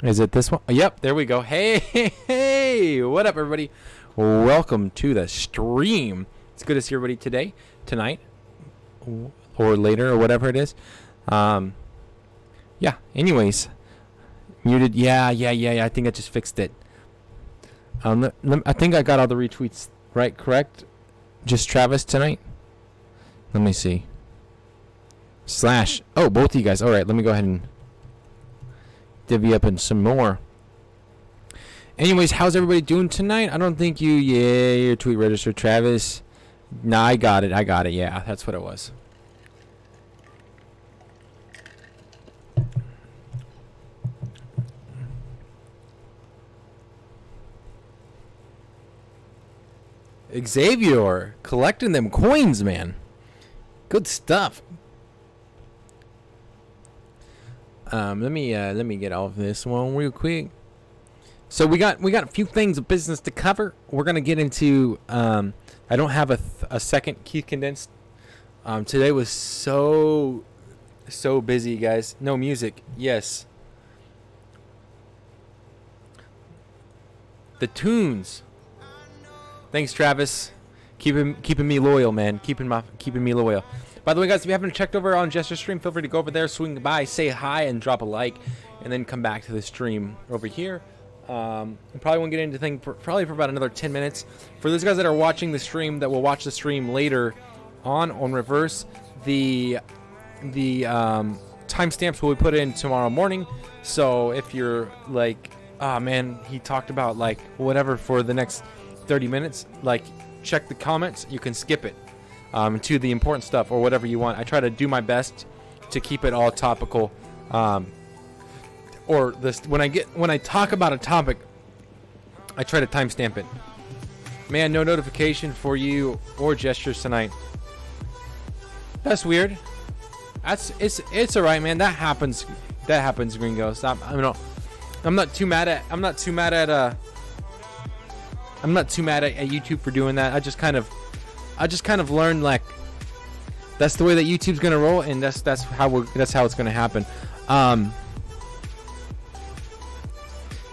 Is it this one? Yep, there we go. Hey, hey, hey, what up, everybody? Welcome to the stream. It's good to see everybody today, tonight, or later, or whatever it is. Yeah, anyways. Muted. Yeah. I think I just fixed it. I think I got all the retweets right, correct? Just Travis tonight? Let me see. Slash. Oh, both of you guys. All right, let me go ahead and divvy up in some more. Anyways, how's everybody doing tonight? I don't think your tweet registered, Travis. Nah, I got it. Yeah, that's what it was. Xavier collecting them coins, man. Good stuff. Let me get off this one real quick. So we got a few things of business to cover. We're gonna get into. I don't have a second key condensed. Today was so busy, guys. No music. Yes. The tunes. Thanks, Travis. Keeping me loyal, man. Keeping me loyal. By the way, guys, if you haven't checked over on Jester's stream, feel free to go over there, swing by, say hi, and drop a like, and then come back to the stream over here. I probably won't get into anything probably for about another 10 minutes. For those guys that are watching the stream, that will watch the stream later on reverse, the timestamps will be put in tomorrow morning. So if you're like, oh man, he talked about like whatever for the next 30 minutes, like check the comments, you can skip it to the important stuff or whatever you want. I try to do my best to keep it all topical, or this when I talk about a topic, I try to timestamp it. Man, no notification for you or gestures tonight. That's weird. It's all right, man. That happens, Gringo. Stop. I'm not too mad at YouTube for doing that. I just kind of learned like that's the way that YouTube's gonna roll, and that's how it's gonna happen.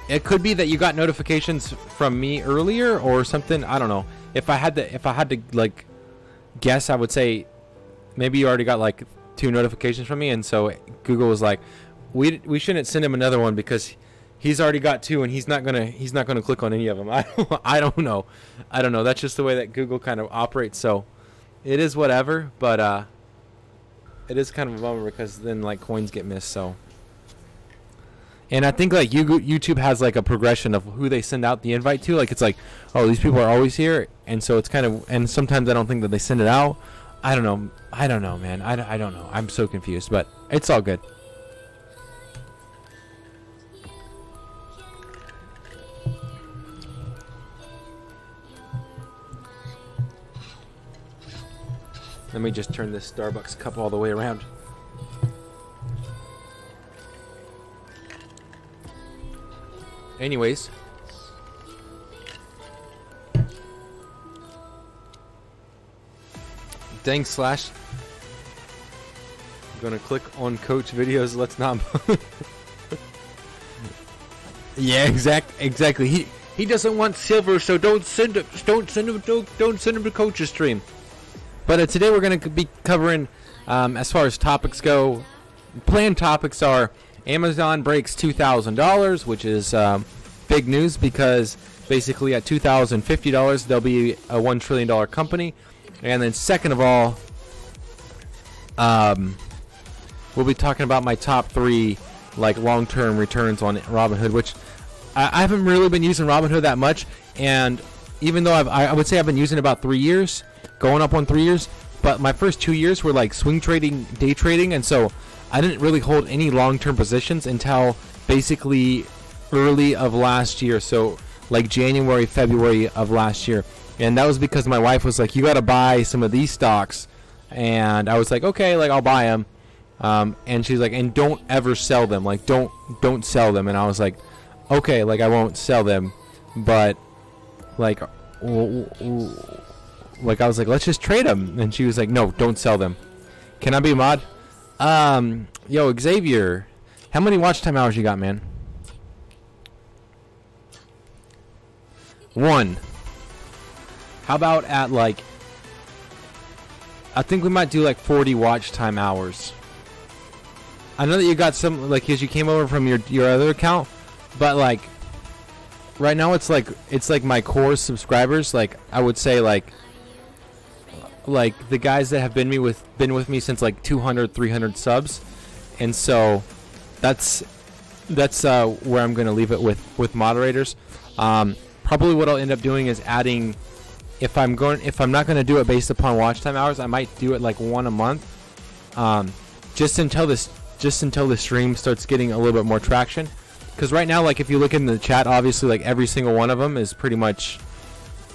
It could be that you got notifications from me earlier or something. I don't know. If I had to like guess, I would say maybe you already got like 2 notifications from me, and so Google was like, we shouldn't send him another one because he's already got 2, and he's not gonna click on any of them. I don't know. That's just the way that Google kind of operates. So it is whatever, but it is kind of a bummer because then like coins get missed. So, and I think like YouTube has like a progression of who they send out the invite to. Like it's like, oh, these people are always here, and so it's kind of, and sometimes I don't think that they send it out. I don't know, man. I don't know. I'm so confused, but it's all good. Let me just turn this Starbucks cup all the way around. Anyways. Thanks, Slash. I'm gonna click on coach videos. Let's not. Yeah, exactly. He doesn't want silver, so don't send him to coach's stream. But today we're going to be covering, as far as topics go, planned topics are Amazon breaks $2,000, which is big news because basically at $2,050 they'll be a $1 trillion company. And then second of all, we'll be talking about my top 3 like long-term returns on Robinhood, which I haven't really been using Robinhood that much. And even though I would say I've been using it about 3 years, going up on 3 years, but my first 2 years were like swing trading, day trading, and so I didn't really hold any long-term positions until basically early of last year, so like January, February of last year. And that was because my wife was like, you got to buy some of these stocks, and I was like, okay, like I'll buy them, and she's like, and don't ever sell them, like don't sell them. And I was like, okay, like I won't sell them, but like I was like, let's just trade them. And she was like, no, don't sell them. Can I be a mod? Yo, Xavier, how many watch time hours you got, man? 1. How about at like, I think we might do like 40 watch time hours. I know that you got some, like, because you came over from your other account, but like right now it's like my core subscribers. Like I would say like the guys that have been with me since like 200, 300 subs, and so that's where I'm gonna leave it with moderators. Probably what I'll end up doing is adding, if I'm not gonna do it based upon watch time hours, I might do it like 1 a month, just until the stream starts getting a little bit more traction. Because right now, like if you look in the chat, obviously like every single one of them is pretty much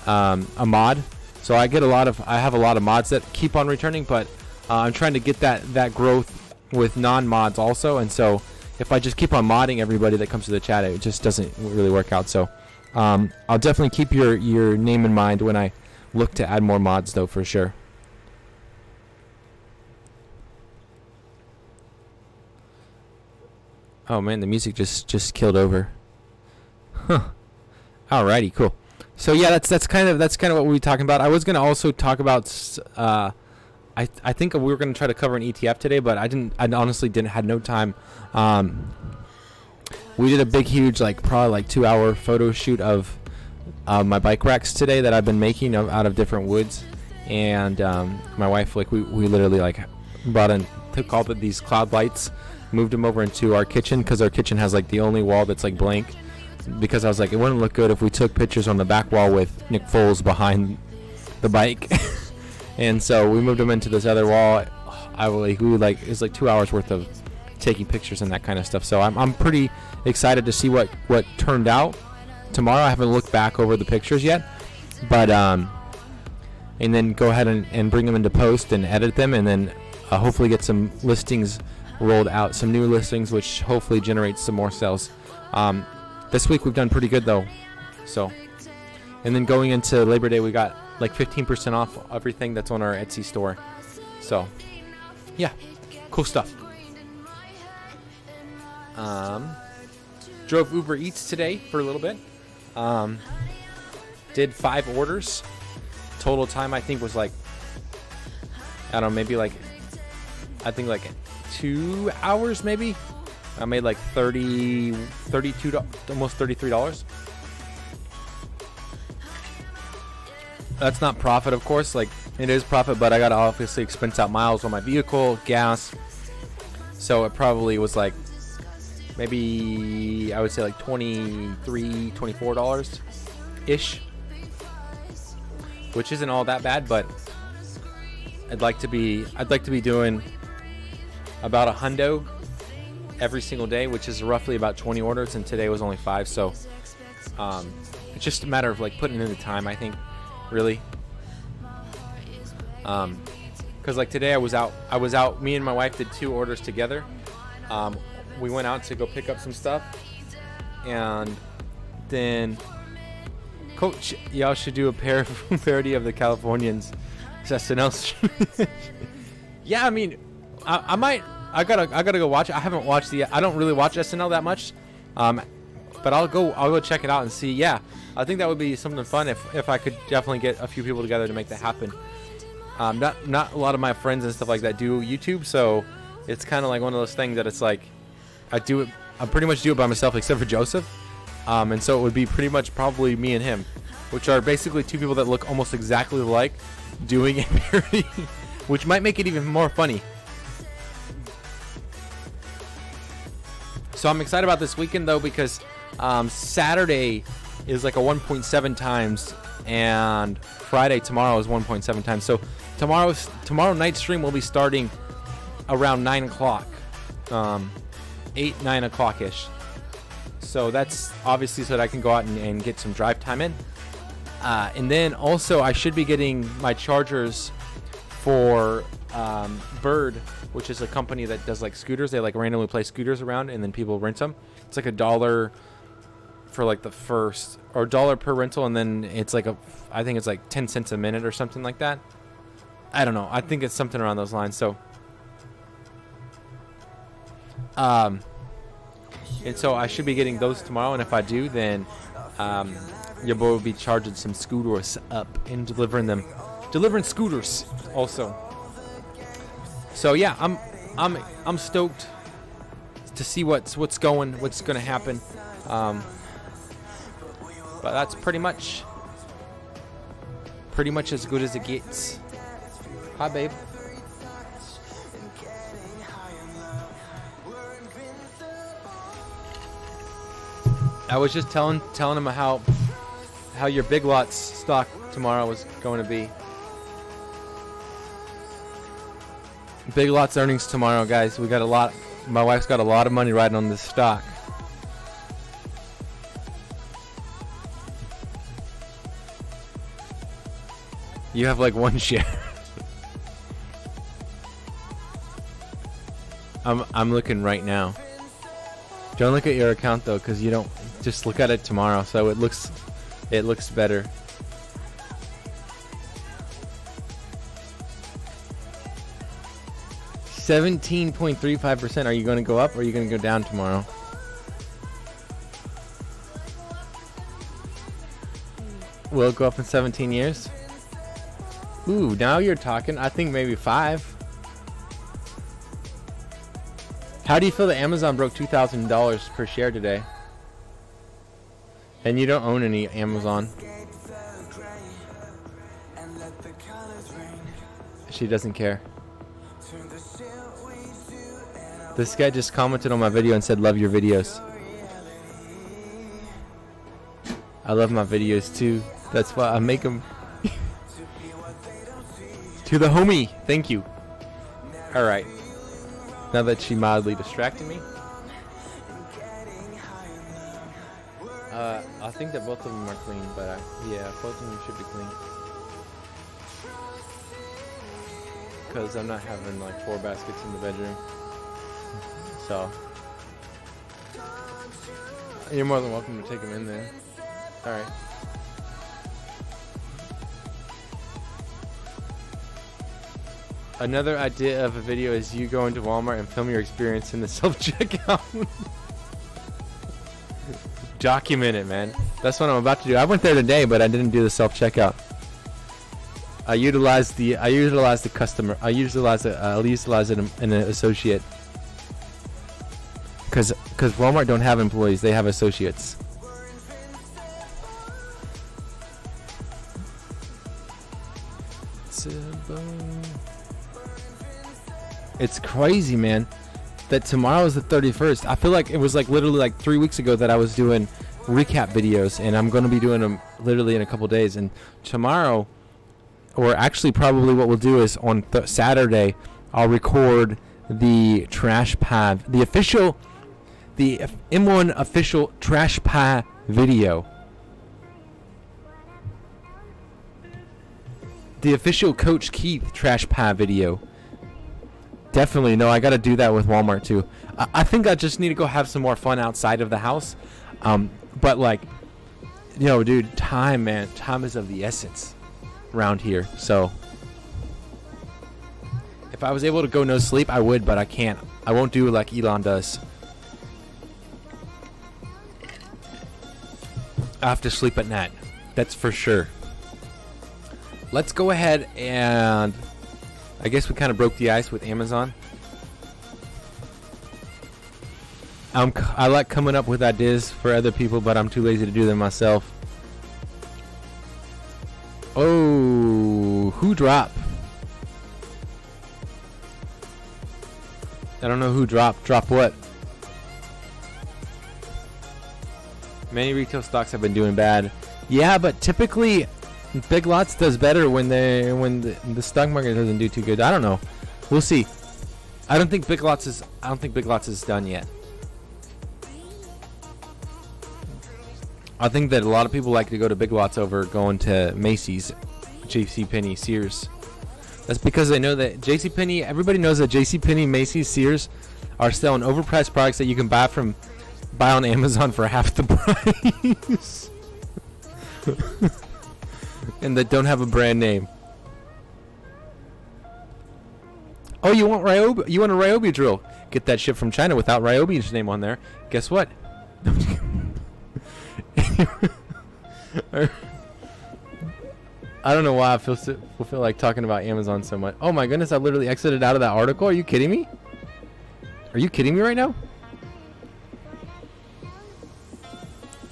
a mod. So I have a lot of mods that keep on returning, but I'm trying to get that growth with non-mods also. And so if I just keep on modding everybody that comes to the chat, it just doesn't really work out. So I'll definitely keep your name in mind when I look to add more mods, though, for sure. Oh man, the music just killed over. Huh. Alrighty, cool. So yeah, that's kind of what we were talking about. I was gonna also talk about I think we were gonna try to cover an ETF today, but I honestly had no time. We did a big, huge, like probably like 2-hour photo shoot of my bike racks today that I've been making out of different woods, and my wife, like we literally like took all of these cloud lights, moved them over into our kitchen, because our kitchen has like the only wall that's like blank, because I was like, it wouldn't look good if we took pictures on the back wall with Nick Foles behind the bike. And so we moved them into this other wall. It's like 2 hours worth of taking pictures and that kind of stuff. So I'm pretty excited to see what turned out tomorrow. I haven't looked back over the pictures yet, but and then go ahead and bring them into post and edit them, and then hopefully get some listings rolled out, some new listings, which hopefully generates some more sales. This week we've done pretty good though. So, and then going into Labor Day, we got like 15% off everything that's on our Etsy store. So yeah, cool stuff. Drove Uber Eats today for a little bit. Did 5 orders. Total time I think was like, I don't know, maybe like, I think like 2 hours maybe. I made like $32, almost $33. That's not profit, of course. Like, it is profit, but I gotta obviously expense out miles on my vehicle, gas. So it probably was like, maybe I would say like $23, $24 ish, which isn't all that bad. But I'd like to be doing about $100 every single day, which is roughly about 20 orders, and today was only 5. So it's just a matter of like putting in the time, I think, really. Because like today I was out, me and my wife did 2 orders together. We went out to go pick up some stuff, and then Coach, y'all should do a parody of the Californians SNL. Yeah, I mean, I gotta go watch it. I haven't watched I don't really watch SNL that much, but I'll go check it out and see. Yeah, I think that would be something fun if I could definitely get a few people together to make that happen. Not a lot of my friends and stuff like that do YouTube, so it's kind of like one of those things that it's like I pretty much do it by myself, except for Joseph, and so it would be pretty much probably me and him, which are basically 2 people that look almost exactly alike doing a parody, which might make it even more funny. So I'm excited about this weekend though, because Saturday is like a 1.7 times, and Friday tomorrow is 1.7 times. So tomorrow night's stream will be starting around 9 o'clock, 8, 9 o'clock ish. So that's obviously so that I can go out and get some drive time in. And then also I should be getting my chargers for Bird, which is a company that does like scooters. They like randomly place scooters around and then people rent them. It's like $1 for like the first, or $1 per rental, and then it's like I think it's like 10 cents a minute or something like that. I don't know. I think it's something around those lines. So and so I should be getting those tomorrow, and if I do, then Your boy will be charging some scooters up and delivering scooters also. So yeah, I'm stoked to see what's gonna happen. But that's pretty much as good as it gets. Hi, babe. I was just telling him how your Big Lots stock tomorrow was going to be. Big Lots earnings tomorrow, guys. We got a lot. My wife's got a lot of money riding on this stock. You have like one share. I'm looking right now. Don't look at your account though, because you don't. Just look at it tomorrow, so it looks better. $17.35%. Are you going to go up or are you going to go down tomorrow? Will it go up in 17 years? Ooh, now you're talking. I think maybe 5. How do you feel that Amazon broke $2,000 per share today? And you don't own any Amazon. She doesn't care. This guy just commented on my video and said, love your videos. I love my videos too. That's why I make them. To the homie. Thank you. Alright. Now that she mildly distracted me. I think that both of them are clean, but yeah, both of them should be clean. Because I'm not having like 4 baskets in the bedroom. So you're more than welcome to take them in there. Alright. Another idea of a video is you going to Walmart and film your experience in the self-checkout. Document it, man. That's what I'm about to do. I went there today, but I didn't do the self-checkout. I'll utilize it in an associate. Because Walmart don't have employees, they have associates. It's crazy, man, that tomorrow is the 31st. I feel like it was like literally like 3 weeks ago that I was doing recap videos, and I'm going to be doing them literally in a couple days. And tomorrow, or actually probably what we'll do is on Saturday, I'll record the trash pad, the M1 official trash pad video. The official Coach Keith trash pad video. Definitely, no, I gotta do that with Walmart too. I think I just need to go have some more fun outside of the house. But like, dude, time, man, time is of the essence around here. So if I was able to go no sleep, I would, but I can't. I won't do like Elon does. I have to sleep at night. That's for sure. Let's go ahead and I guess we kind of broke the ice with Amazon. I like coming up with ideas for other people, but I'm too lazy to do them myself. Oh, who dropped? I don't know who dropped. Drop what? Many retail stocks have been doing bad. Yeah, but typically Big Lots does better when the stock market doesn't do too good. I don't know. We'll see. I don't think Big Lots is done yet. I think that a lot of people like to go to Big Lots over going to Macy's, JCPenney, Sears. That's because they know that JCPenney, everybody knows that JCPenney, Macy's, Sears are selling overpriced products that you can buy on Amazon for half the price. And that don't have a brand name. Oh, you want Ryobi? You want a Ryobi drill? Get that shit from China without Ryobi's name on there. Guess what? I don't know why I feel like talking about Amazon so much. Oh my goodness, I literally exited out of that article. Are you kidding me? Are you kidding me right now?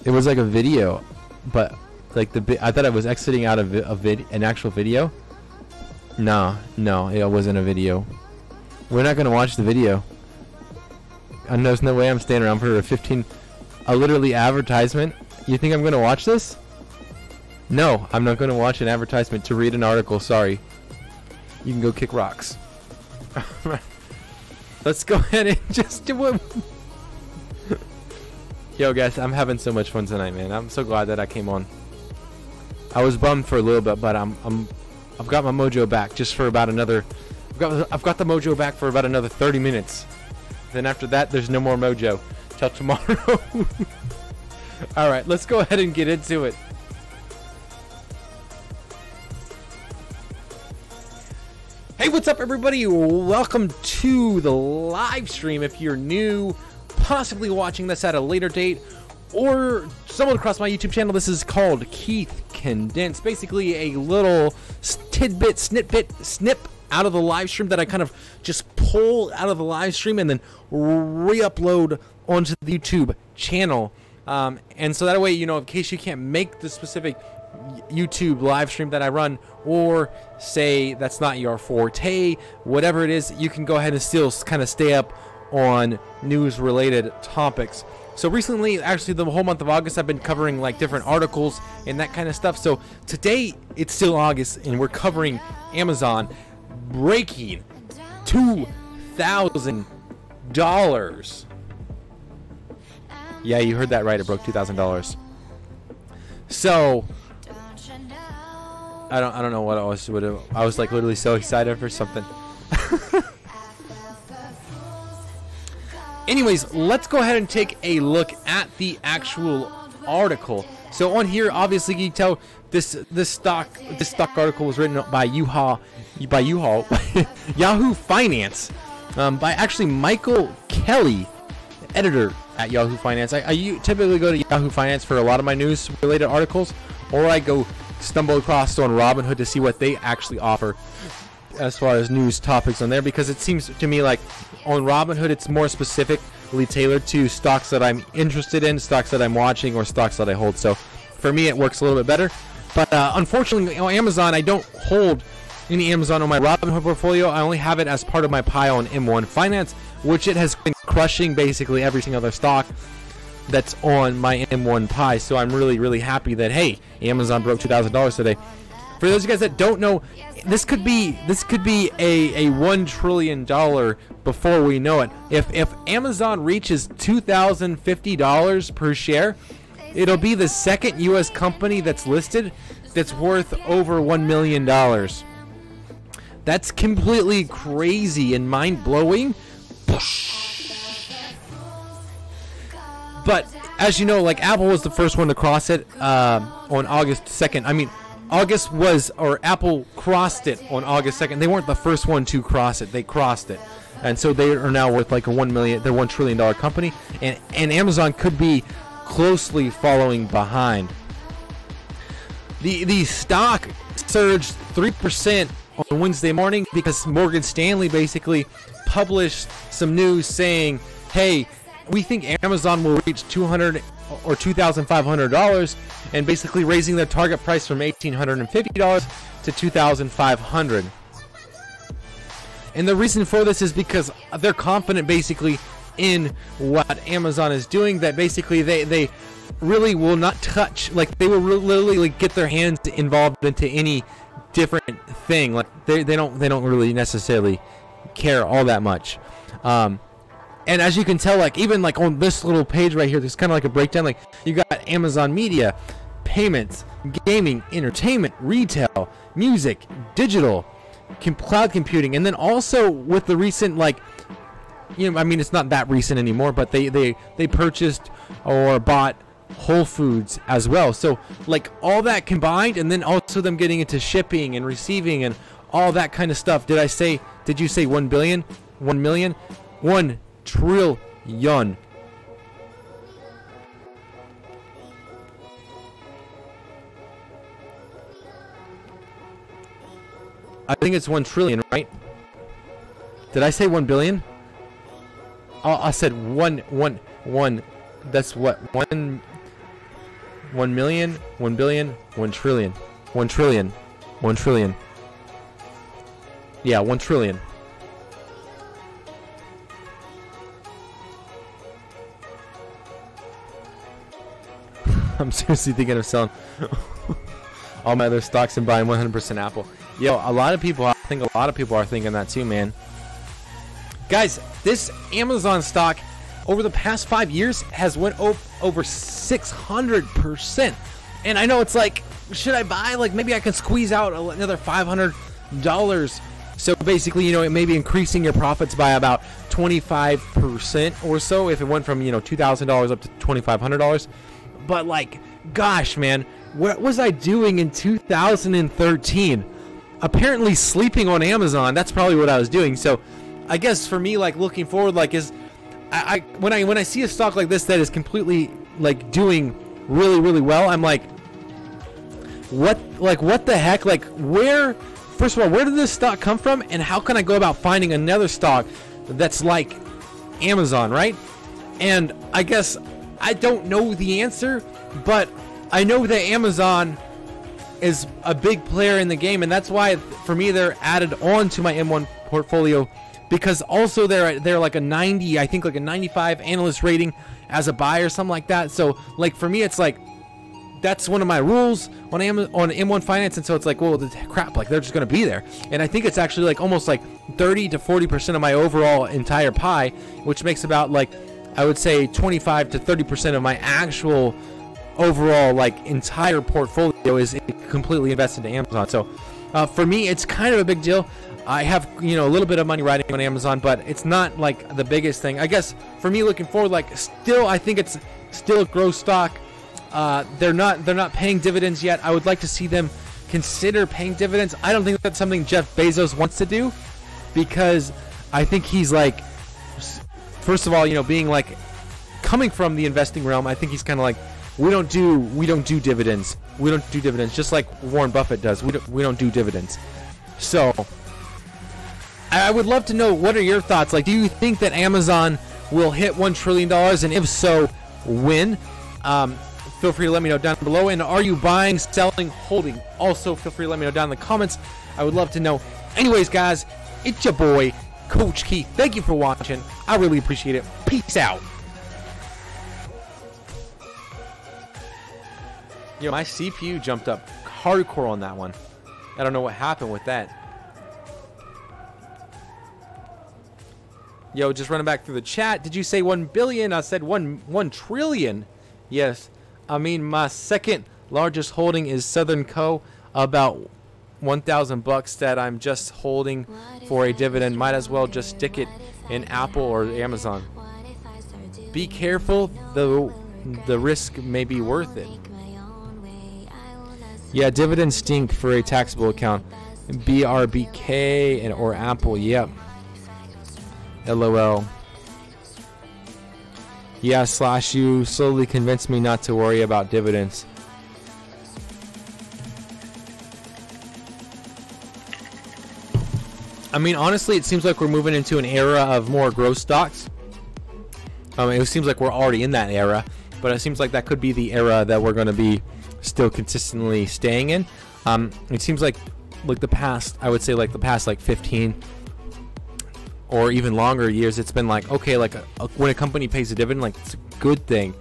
It was like a video, but like I thought I was exiting out of an actual video. No, it wasn't a video. We're not gonna watch the video. And there's no way I'm staying around for a literally advertisement. You think I'm gonna watch this? No, I'm not gonna watch an advertisement to read an article. Sorry. You can go kick rocks. Let's go ahead and just do it. Yo guys, I'm having so much fun tonight, man. I'm so glad that I came on. I was bummed for a little bit, but I've got my mojo back just for about another. I've got the mojo back for about another 30 minutes. Then after that, there's no more mojo till tomorrow. All right, let's go ahead and get into it. Hey, what's up, everybody? Welcome to the live stream. If you're new, possibly watching this at a later date, or someone across my YouTube channel, this is called Keith Condensed. Basically, a little snip out of the live stream that I kind of just pull out of the live stream and then re-upload onto the YouTube channel. And so that way, you know, in case you can't make the specific YouTube live stream that I run, or say that's not your forte, whatever it is, you can go ahead and still kind of stay up on news related topics. So recently, actually the whole month of August, I've been covering like different articles and that kind of stuff. So today it's still August and we're covering Amazon breaking $2,000. Yeah, you heard that right, it broke $2,000. So I don't know what else would have. I was like literally so excited for something. Anyways, let's go ahead and take a look at the actual article. So on here, obviously you can tell this stock article was written by Yahoo Finance, by actually Michael Kelly, editor at Yahoo Finance. I typically go to Yahoo Finance for a lot of my news related articles, or I go stumble across on Robinhood to see what they actually offer as far as news topics on there, because it seems to me like on Robinhood it's more specifically tailored to stocks that I'm interested in, stocks that I'm watching, or stocks that I hold. So for me it works a little bit better. But unfortunately on Amazon, I don't hold any Amazon on my Robinhood portfolio. I only have it as part of my pile on M1 Finance, which it has been crushing basically every single other stock that's on my M1 pie. So I'm really happy that, hey, Amazon broke $2,000 today. For those of you guys that don't know, this could be a $1 trillion before we know it. If Amazon reaches $2,050 per share, it'll be the second U.S. company that's listed that's worth over $1 million. That's completely crazy and mind-blowing. But as you know, like Apple was the first one to cross it on August 2nd. I mean, Apple crossed it on August 2nd. They weren't the first one to cross it. They crossed it. And so they are now worth like they're $1 trillion company. And Amazon could be closely following behind. The stock surged 3% on Wednesday morning because Morgan Stanley basically published some news saying, hey, we think Amazon will reach $200 or $2,500, and basically raising their target price from $1,850 to $2,500. And the reason for this is because they're confident basically in what Amazon is doing, that basically they really will not touch, like they will literally like get their hands involved into any different thing. Like they don't really necessarily care all that much. And as you can tell, like even like on this little page right here, there's kind of like a breakdown. Like you got Amazon Media, payments, gaming, entertainment, retail, music, digital, cloud computing, and then also with the recent, like, you know, I mean it's not that recent anymore, but they purchased or bought Whole Foods as well. So like all that combined, and then also them getting into shipping and receiving and all that kind of stuff. Did you say 1 billion? 1 million? 1 trillion. I think it's 1 trillion, right? Did I say 1 billion? Oh, I said one. That's what, 1 million, 1 billion, 1 trillion, 1 trillion, 1 trillion. Yeah, 1 trillion. I'm seriously thinking of selling all my other stocks and buying 100% Apple. Yo, a lot of people, I think a lot of people are thinking that too, man. Guys, this Amazon stock over the past 5 years has went over 600%. And I know it's like, should I buy? Like, maybe I can squeeze out another $500. So basically, you know, it may be increasing your profits by about 25% or so if it went from, you know, $2,000 up to $2,500. But like, gosh, man, what was I doing in 2013? Apparently sleeping on Amazon. That's probably what I was doing. So I guess for me, like, looking forward, like, is when I see a stock like this that is completely like doing really, really well, I'm like, what the heck? Like, where, first of all, where did this stock come from, and how can I go about finding another stock that's like Amazon, right? And I guess I don't know the answer, but I know that Amazon is a big player in the game, and that's why for me they're added on to my M1 portfolio, because also they're like a 90, I think like a 95 analyst rating as a buy or something like that. So like for me, it's like that's one of my rules on M1 Finance, and so it's like, well, crap, like they're just gonna be there. And I think it's actually like almost like 30 to 40% of my overall entire pie, which makes about like, I would say 25 to 30% of my actual overall like entire portfolio is completely invested in Amazon. So for me, it's kind of a big deal. I have, you know, a little bit of money riding on Amazon, but it's not like the biggest thing. I guess for me looking forward, like still, I think it's still a growth stock. They're not paying dividends yet. I would like to see them consider paying dividends. I don't think that's something Jeff Bezos wants to do, because I think he's like, first of all, you know, being like coming from the investing realm, I think he's kind of like, we don't do dividends. We don't do dividends, just like Warren Buffett does. We don't do dividends. So I would love to know, what are your thoughts? Like, do you think that Amazon will hit $1 trillion, and if so, when? Feel free to let me know down below. And are you buying, selling, holding? Also, feel free to let me know down in the comments. I would love to know. Anyways, guys, it's your boy, Coach Keith. Thank you for watching. I really appreciate it. Peace out. Yo, my CPU jumped up hardcore on that one. I don't know what happened with that. Yo, just running back through the chat. Did you say 1 billion? I said 1 trillion. Yes. I mean, my second largest holding is Southern Co. About 1,000 bucks that I'm just holding for a dividend. Might as well just stick it in Apple or Amazon. Be careful, though the risk may be worth it. Yeah, dividends stink for a taxable account. BRBK or Apple. Yep. LOL. Yeah, slash you slowly convinced me not to worry about dividends. I mean, honestly, it seems like we're moving into an era of more growth stocks. It seems like we're already in that era, but it seems like that could be the era that we're going to be still consistently staying in. It seems like the past, I would say like the past like 15 or even longer years, it's been like, okay, like when a company pays a dividend, like it's a good thing.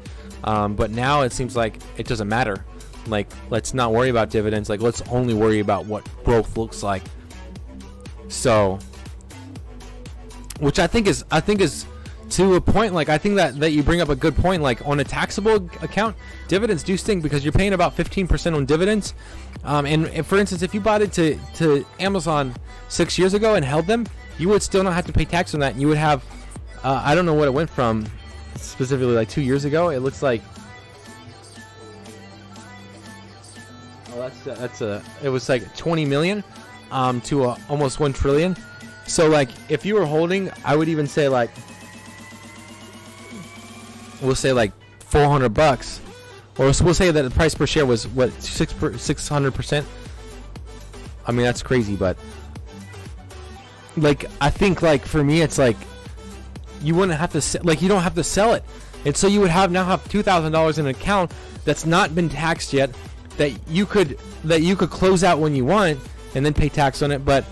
But now it seems like it doesn't matter. Like, let's not worry about dividends. Like, let's only worry about what growth looks like. So, which I think is to a point. Like, I think that you bring up a good point. Like, on a taxable account, dividends do stink because you're paying about 15% on dividends. And if, for instance, if you bought it to Amazon 6 years ago and held them, you would still not have to pay tax on that. And you would have, I don't know what it went from specifically, like 2 years ago. It looks like, oh, it was like 20 million to almost 1 trillion. So like, if you were holding, I would even say like, we'll say like 400 bucks, or we'll say that the price per share was what, 600%. I mean, that's crazy, but like I think like for me it's like you wouldn't have to like you don't have to sell it, and so you would now have $2,000 in an account that's not been taxed yet, that you could close out when you want and then pay tax on it. But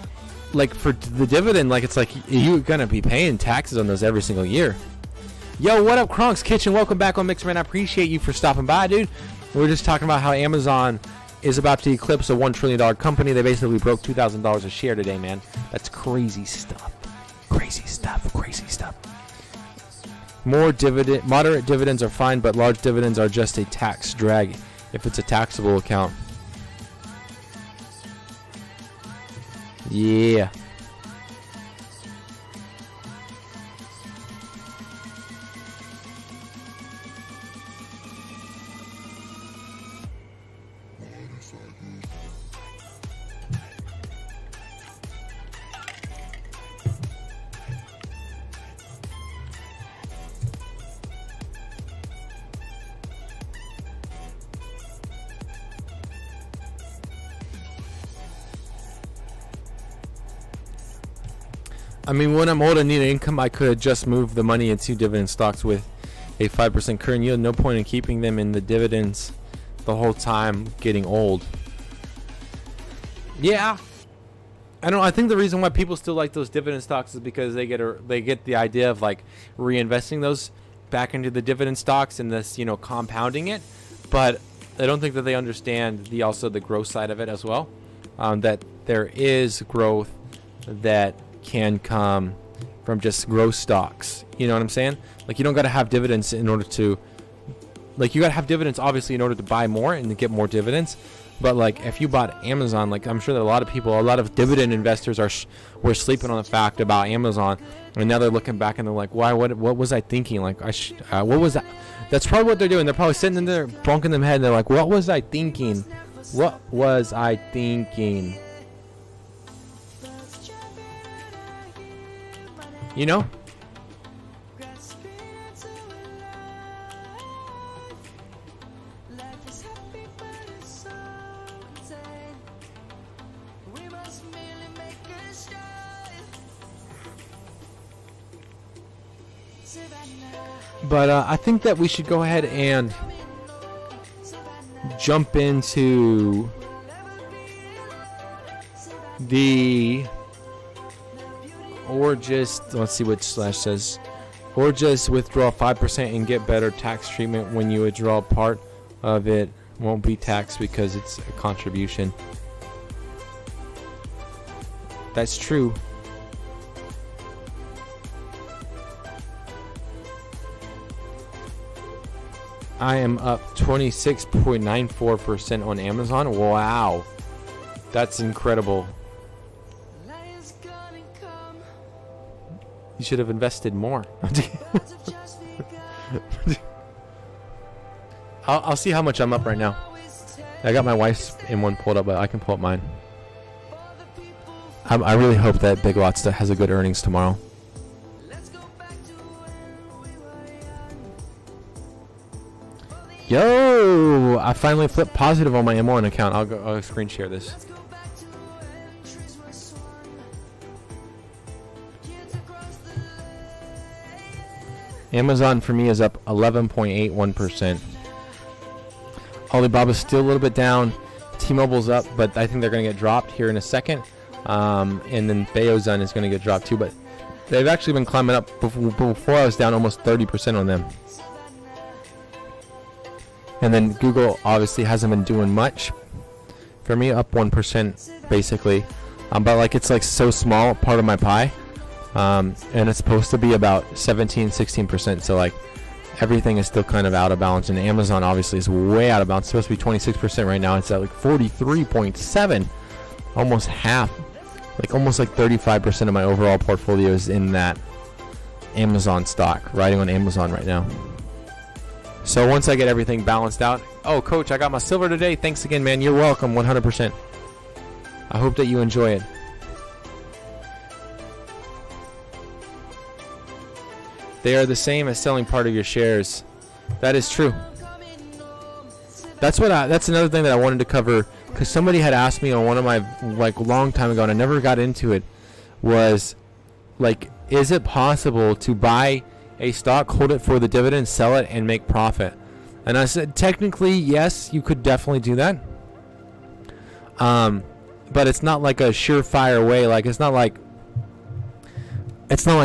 like for the dividend, like it's like you're gonna be paying taxes on those every single year. Yo, what up, Kronk's Kitchen? Welcome back on Mixer Man. I appreciate you for stopping by, dude. We're just talking about how Amazon is about to eclipse a $1 trillion company. They basically broke $2,000 a share today, man. That's crazy stuff. Crazy stuff. Crazy stuff. Moderate dividends are fine, but large dividends are just a tax drag if it's a taxable account. Yeah. I mean, when I'm old and need an income, I could just move the money into dividend stocks with a 5% current yield. No point in keeping them in the dividends the whole time getting old. Yeah. I think the reason why people still like those dividend stocks is because they get the idea of like reinvesting those back into the dividend stocks and this, you know, compounding it. But I don't think that they understand the growth side of it as well. That there is growth that can come from just growth stocks. You know what I'm saying? Like, you don't got to have dividends in order to, like, you got to have dividends obviously in order to buy more and to get more dividends. But like, if you bought Amazon, like, I'm sure that a lot of dividend investors were sleeping on the fact about Amazon, and now they're looking back and they're like, why? What was I thinking? Like, what was that? That's probably what they're doing. They're probably sitting in there bunking them head, and they're like, what was I thinking? What was I thinking? You know? But I think that we should go ahead and jump into the, or just, let's see what Slash says, or just withdraw 5% and get better tax treatment when you withdraw. Part of it won't be taxed because it's a contribution. That's true. I am up 26.94% on Amazon. Wow. That's incredible. You should have invested more. I'll see how much I'm up right now. I got my wife's in one pulled up, but I can pull up mine. I really hope that Big Lots has a good earnings tomorrow. Yo! I finally flipped positive on my M1 account. I'll screen share this. Amazon for me is up 11.81%. Alibaba's still a little bit down. T-Mobile's up, but I think they're going to get dropped here in a second. And then Baozun is going to get dropped too, but they've actually been climbing up. Before I was down almost 30% on them. And then Google obviously hasn't been doing much. For me, up 1% basically. But like, it's like so small part of my pie. And it's supposed to be about 16%. So like, everything is still kind of out of balance. And Amazon obviously is way out of balance. It's supposed to be 26% right now. It's at like 43.7. Almost half. Like almost like 35% of my overall portfolio is in that Amazon stock. Riding on Amazon right now. So once I get everything balanced out. Oh, Coach, I got my silver today. Thanks again, man. You're welcome, 100%. I hope that you enjoy it. They are the same as selling part of your shares. That is true. That's another thing that I wanted to cover, because somebody had asked me on one of my, like, long time ago, and I never got into it, was like, is it possible to buy a stock, hold it for the dividend, sell it, and make profit? And I said, technically, yes, you could definitely do that. But it's not like a surefire way. Like, it's not like,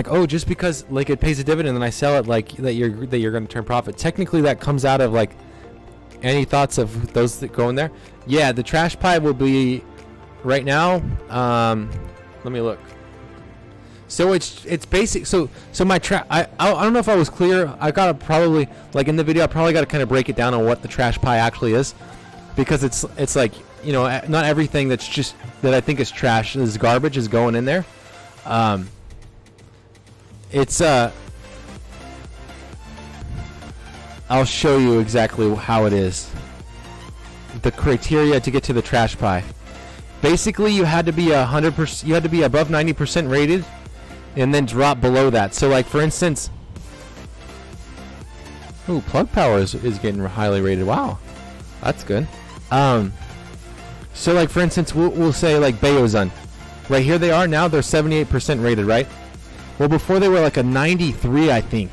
oh, just because like it pays a dividend and I sell it, like that you're going to turn profit. Technically, that comes out of like, any thoughts of those that go in there? Yeah, the trash pie will be right now. Let me look. So it's basic. So my I don't know if I was clear. I gotta probably, like in the video, I probably gotta kind of break it down on what the trash pie actually is, because it's like, you know, not everything that's just that I think is trash is garbage is going in there. I'll show you exactly how it is. The criteria to get to the trash pie. Basically, you had to be 100%. You had to be above 90% rated, and then drop below that. So, like for instance, ooh, Plug Power is getting highly rated. Wow, that's good. So like for instance, we'll say like Bayozun. Right here they are now. They're 78% rated, right? Well, before they were like a 93, I think.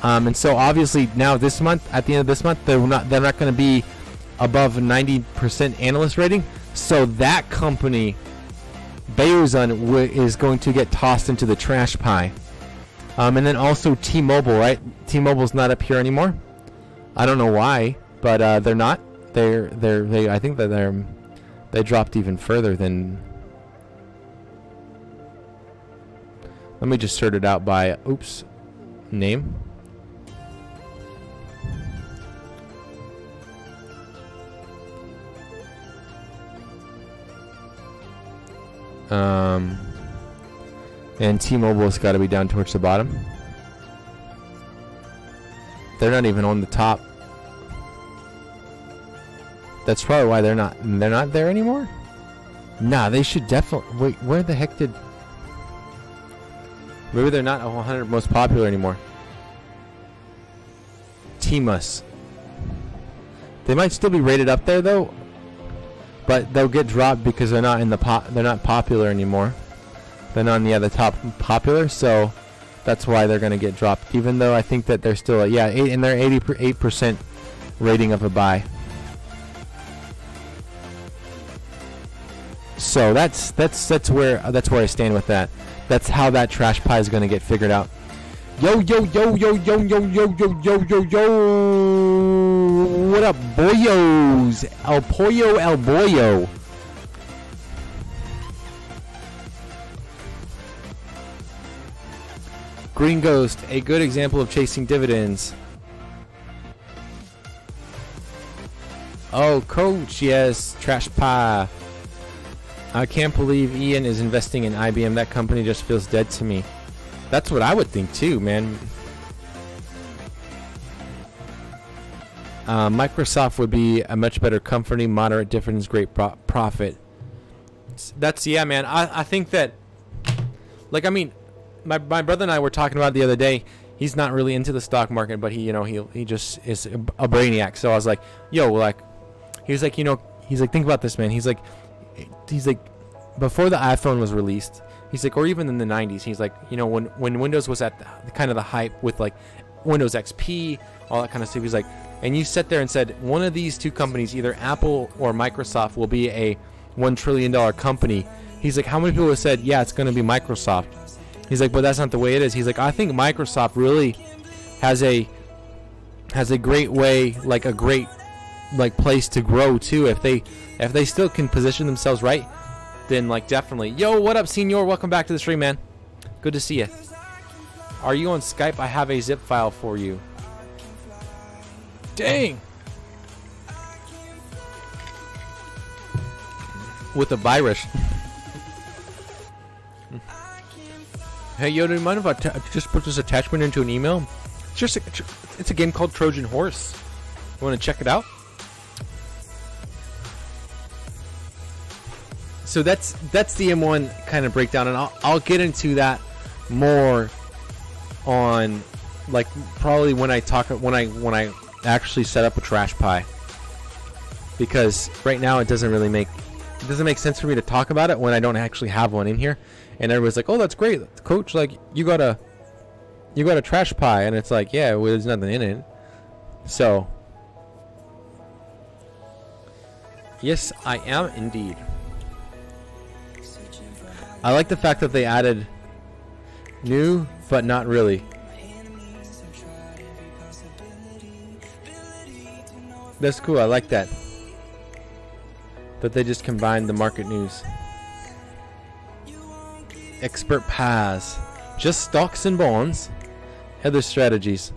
And so obviously now this month, at the end of this month, they're not going to be above 90% analyst rating. So that company, Bayozun, is going to get tossed into the trash pie. And then also T-Mobile, right? T-Mobile's not up here anymore. I don't know why, but they're not. I think that they dropped even further than. Let me just sort it out by name. And T-Mobile's got to be down towards the bottom. They're not even on the top. That's probably why they're not there anymore. Nah, they should definitely. Wait, where the heck did? Maybe they're not 100 most popular anymore. T-Mus. They might still be rated up there though, but they'll get dropped because they're not in the they're not popular anymore. They're not in the top popular, so that's why they're gonna get dropped. Even though I think that they're still and they're 88% rating of a buy. So that's where I stand with that. That's how that trash pie is gonna get figured out. Yo yo yo yo yo yo yo yo yo yo yo. What up, boyos? El pollo, el boyo. Green Ghost, a good example of chasing dividends. Oh, coach, yes, trash pie. I can't believe Ian is investing in IBM. That company just feels dead to me. That's what I would think too, man. Microsoft would be a much better company. Moderate dividends, great profit. That's, yeah, man. I think that, like, I mean, my brother and I were talking about it the other day. He's not really into the stock market, but he just is a brainiac. So I was like, yo, like, he's like, think about this, man. He's like, before the iPhone was released, he's like, or even in the 90s, he's like, when Windows was at kind of the hype with like Windows XP, all that kind of stuff, he's like, and you sat there and said one of these two companies, either Apple or Microsoft, will be a $1 trillion company. He's like, how many people have said, yeah, it's going to be Microsoft? He's like, but that's not the way it is. He's like, I think Microsoft really has a great way, like a great place to grow too. If they still can position themselves right, then like definitely. Yo, what up, Senor? Welcome back to the stream, man. Good to see you. Are you on Skype? I have a zip file for you. Dang. With a virus. Hey, yo, do you mind if I just put this attachment into an email? It's a game called Trojan Horse. You want to check it out? So that's the M1 kind of breakdown, and I'll get into that more on, like, probably when I actually set up a trash pie, because right now it doesn't really make it doesn't make sense for me to talk about it when I don't actually have one in here. And everybody's like, oh, that's great, coach, like you got a trash pie, and it's like, yeah, well, there's nothing in it. So yes, I am indeed. I like the fact that they added new but not really. That's cool. I like that. That they just combined the market news. Expert paths. Just stocks and bonds. Other strategies.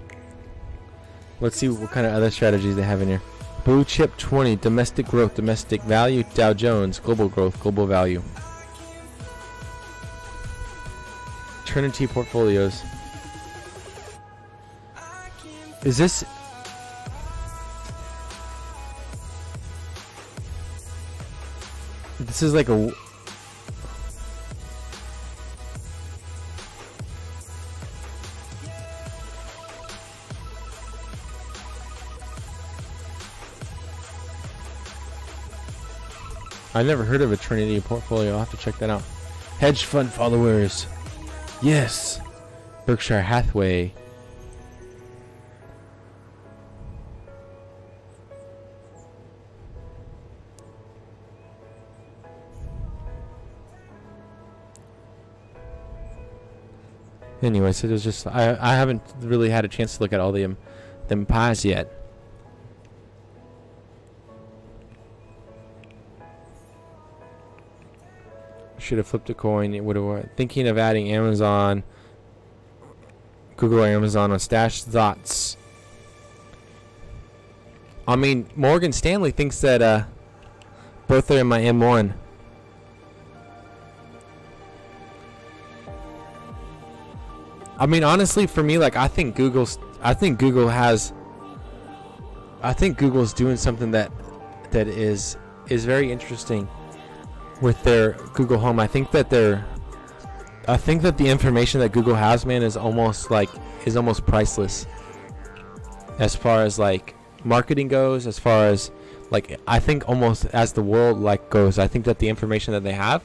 Let's see what kind of other strategies they have in here. Blue chip 20. Domestic growth. Domestic value. Dow Jones. Global growth. Global value. Trinity portfolios. Is this... This is like a... I've never heard of a Trinity portfolio. I'll have to check that out. Hedge fund followers. Yes. Berkshire Hathaway. Anyways, it was just I haven't really had a chance to look at all them pies yet. Should have flipped a coin. It would have. Thinking of adding Amazon, Google or Amazon on Stash Thoughts. I mean, Morgan Stanley thinks that both are in my M1. I mean, honestly, for me, like, I think Google's doing something that is very interesting with their Google Home. I think that the information that Google has, man, is almost priceless as far as like marketing goes, as far as like, I think almost as the world like goes, I think that the information that they have,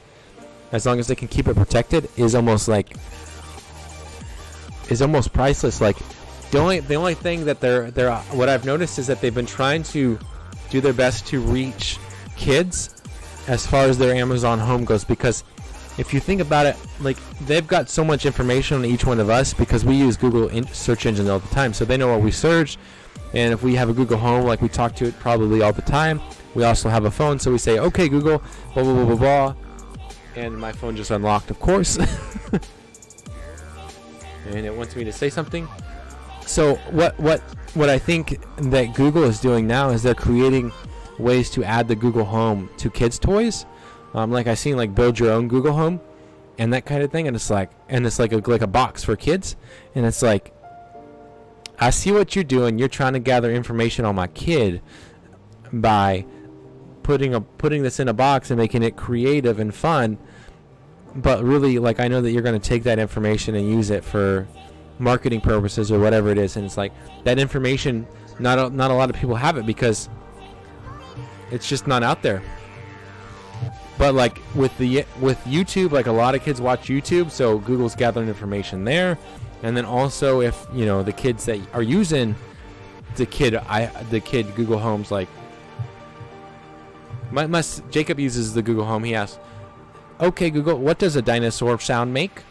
as long as they can keep it protected, is almost priceless. Like, the only thing that they're what I've noticed is that they've been trying to do their best to reach kids as far as their Amazon Home goes, because if you think about it, like, they've got so much information on each one of us because we use Google search engine all the time, so they know what we search. And if we have a Google Home, like, we talk to it probably all the time. We also have a phone, so we say, okay Google, blah blah blah blah blah, and my phone just unlocked, of course. And it wants me to say something. So what I think that Google is doing now is they're creating ways to add the Google Home to kids' toys. Like, I seen like build your own Google Home and that kind of thing, and it's like a box for kids, and it's like, I see what you're doing. You're trying to gather information on my kid by putting this in a box and making it creative and fun. But really, like, I know that you're going to take that information and use it for marketing purposes or whatever it is, and it's like that information, not a lot of people have it because it's just not out there. But like with YouTube, like, a lot of kids watch YouTube, so Google's gathering information there. And then also, if you know the kids that are using the kid Google Homes, like Jacob uses the Google Home. He asks, okay Google, what does a dinosaur sound make?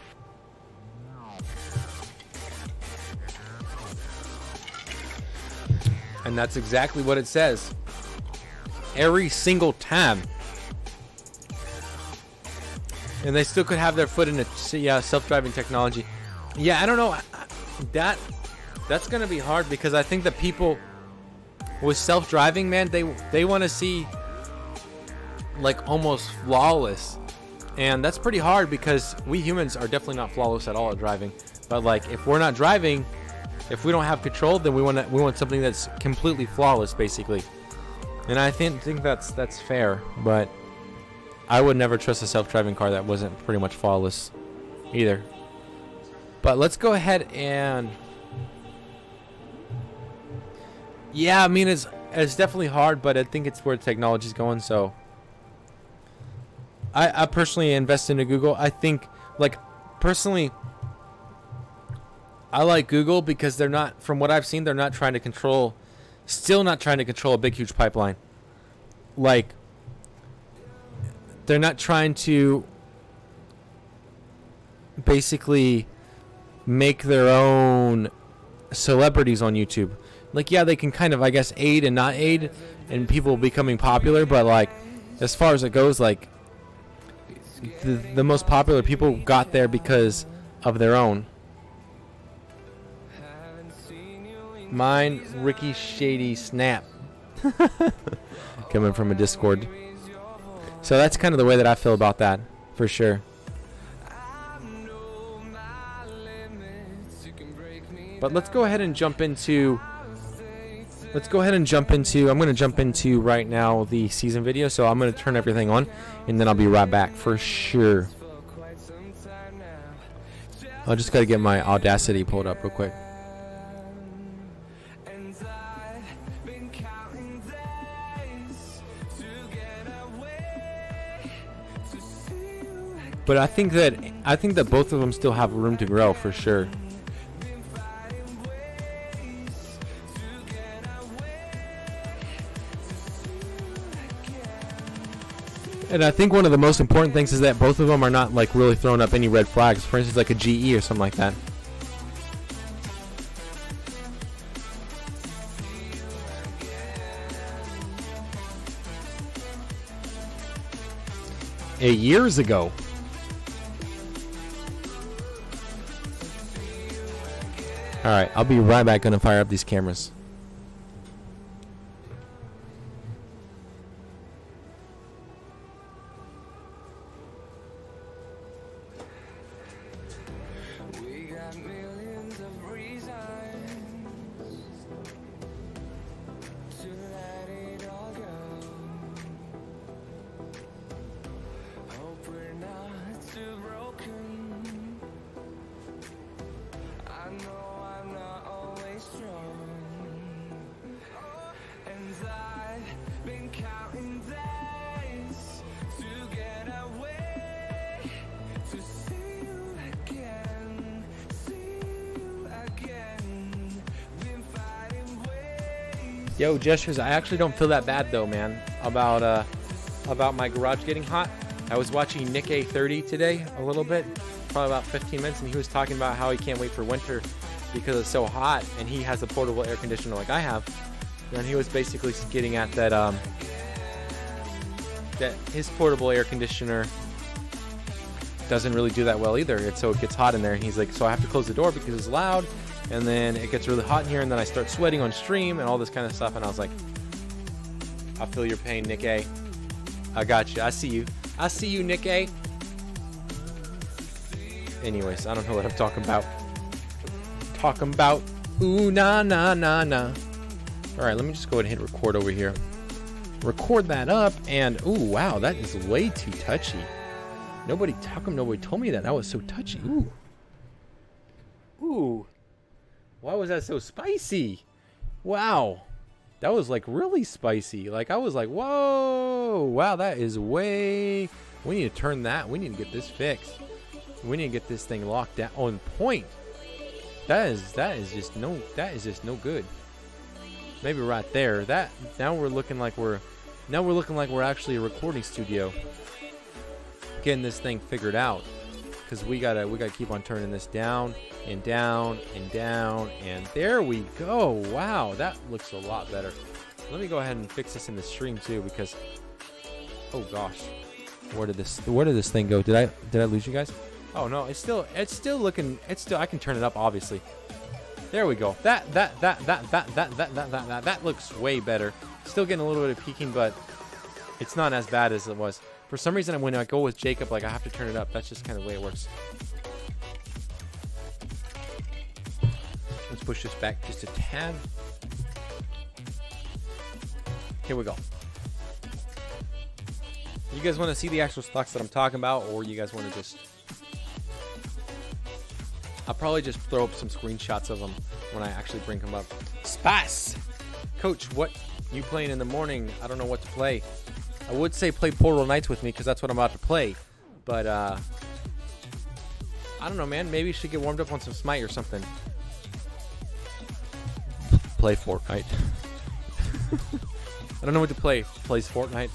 And that's exactly what it says every single time. And they still could have their foot in it. Yeah, self-driving technology. Yeah, I don't know. That's gonna be hard, because I think that people with self-driving, man, they want to see like almost flawless, and that's pretty hard because we humans are definitely not flawless at all at driving. But like, if we're not driving, if we don't have control, then we want something that's completely flawless, basically. And I think that's fair, but I would never trust a self-driving car that wasn't pretty much flawless either. But let's go ahead and, yeah, I mean, it's definitely hard, but I think it's where technology's going. So I personally invest into Google. I think, like, personally, I like Google because they're not, from what I've seen, they're not trying to control, still not trying to control a big, huge pipeline. Like, they're not trying to basically make their own celebrities on YouTube. Like, yeah, they can kind of, I guess, aid and not aid in people becoming popular, but, like, as far as it goes, like, the most popular people got there because of their own. Mine, Ricky Shady Snap. Coming from a Discord. So that's kind of the way that I feel about that, for sure. But let's go ahead and jump into... I'm going to jump into right now the season video. So I'm going to turn everything on, and then I'll be right back for sure. I just got to get my Audacity pulled up real quick. But I think that both of them still have room to grow for sure. And I think one of the most important things is that both of them are not like really throwing up any red flags. For instance, like a GE or something like that. Years ago. Alright, I'll be right back. Gonna fire up these cameras. Yo, gestures, I actually don't feel that bad though, man, about my garage getting hot. I was watching Nick A30 today a little bit, probably about 15 minutes, and he was talking about how he can't wait for winter because it's so hot, and he has a portable air conditioner like I have. And he was basically getting at that that his portable air conditioner doesn't really do that well either. So it gets hot in there, and he's like, so I have to close the door because it's loud. And then it gets really hot in here, and then I start sweating on stream and all this kind of stuff. And I was like, I feel your pain, Nick A. I got you. I see you. I see you, Nick A. Anyways, I don't know what I'm talking about. Ooh, nah, nah, nah, nah. All right, let me just go ahead and hit record over here. Record that up, and ooh, wow, that is way too touchy. Nobody told me that. That was so touchy. Ooh. Ooh. Why was that so spicy? Wow. That was like really spicy. Like I was like, whoa. Wow, that is way... We need to turn that. We need to get this fixed. We need to get this thing locked down on point. That is just no good. Maybe right there. That now we're looking like we're actually a recording studio. Getting this thing figured out. Because we gotta keep on turning this down and down and down, and there we go. Wow, that looks a lot better. Let me go ahead and fix this in the stream too, because oh gosh, where did this thing go? Did I lose you guys? Oh no, it's still looking. I can turn it up obviously. There we go. That looks way better. Still getting a little bit of peaking, but it's not as bad as it was. For some reason, when I go with Jacob, like I have to turn it up. That's just kind of the way it works. Let's push this back just a tad. Here we go. You guys want to see the actual stocks that I'm talking about, or you guys want to just... I'll probably just throw up some screenshots of them when I actually bring them up. Spice! Coach, what you playing in the morning? I don't know what to play. I would say play Portal Knights with me because that's what I'm about to play. But, I don't know, man. Maybe you should get warmed up on some Smite or something. Play Fortnite. I don't know what to play. Plays Fortnite.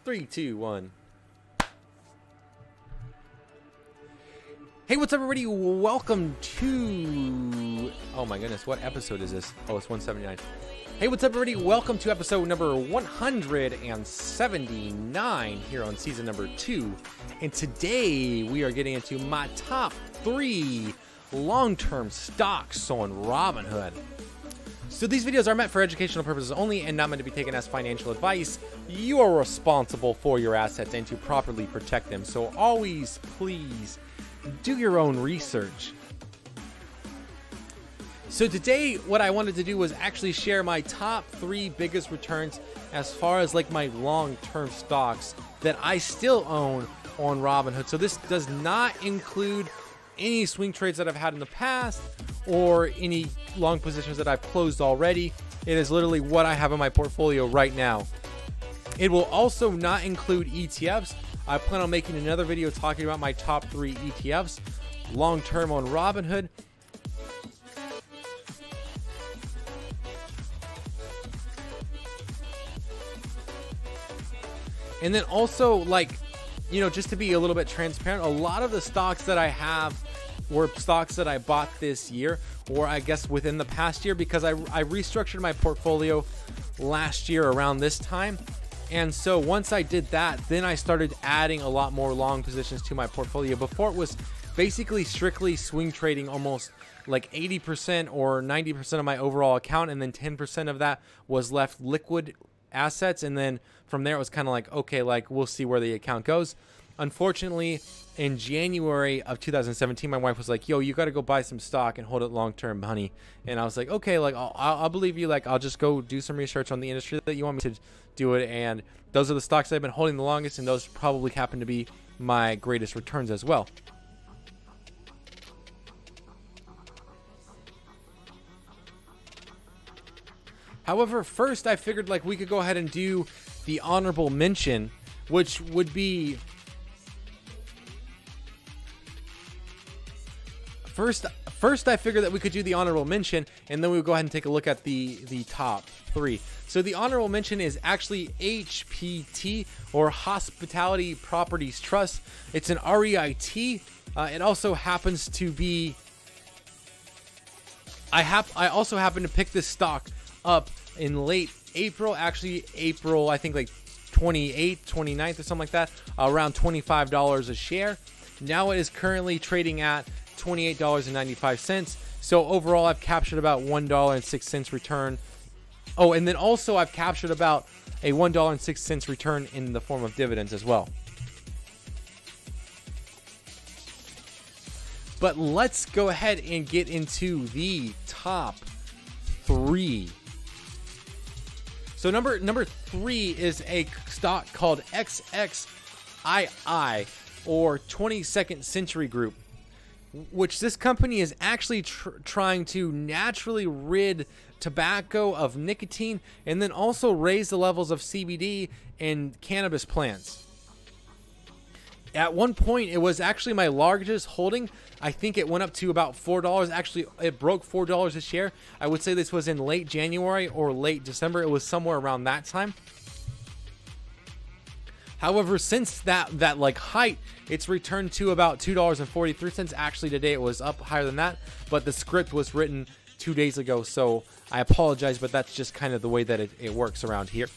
3, 2, 1. Hey, what's up, everybody? Welcome to... Oh my goodness, what episode is this? Oh, it's 179. Hey, what's up, everybody? Welcome to episode number 179 here on season number 2. And today we are getting into my top 3 long-term stocks on Robinhood. So these videos are meant for educational purposes only and not meant to be taken as financial advice. You are responsible for your assets and to properly protect them. So always, please, do your own research. So today, what I wanted to do was actually share my top 3 biggest returns as far as like my long-term stocks that I still own on Robinhood. So this does not include any swing trades that I've had in the past or any long positions that I've closed already. It is literally what I have in my portfolio right now. It will also not include ETFs. I plan on making another video talking about my top 3 ETFs long-term on Robinhood. And then also, like, you know, just to be a little bit transparent, a lot of the stocks that I have were stocks that I bought this year, or I guess within the past year, because I restructured my portfolio last year around this time. And so once I did that, then I started adding a lot more long positions to my portfolio. Before, it was basically strictly swing trading, almost like 80% or 90% of my overall account, and then 10% of that was left liquid assets. And then from there, it was kind of like, okay, like we'll see where the account goes. Unfortunately, in January of 2017, my wife was like, yo, you got to go buy some stock and hold it long-term, honey. And I was like, okay, like I'll believe you. Like, I'll just go do some research on the industry that you want me to do it. And those are the stocks that I've been holding the longest, and those probably happen to be my greatest returns as well. However, first I figured like we could go ahead and do the honorable mention, which would be first I figured that we could do the honorable mention, and then we would go ahead and take a look at the top 3. So the honorable mention is actually HPT, or Hospitality Properties Trust. It's an REIT. It also happens to be I also happen to pick this stock up in late April, actually April, I think like 28th, 29th or something like that, around $25 a share. Now it is currently trading at $28.95. So overall, I've captured about $1.06 return. Oh, and then also I've captured about a $1.06 return in the form of dividends as well. But let's go ahead and get into the top 3. So number 3 is a stock called XXII, or 22nd Century Group, which this company is actually trying to naturally rid tobacco of nicotine and then also raise the levels of CBD in cannabis plants. At one point, it was actually my largest holding. I think it went up to about $4. Actually, it broke $4 a share. I would say this was in late January or late December. It was somewhere around that time. However, since that like height, it's returned to about $2.43. Actually, today it was up higher than that, but the script was written 2 days ago, so I apologize, but that's just kind of the way that it works around here.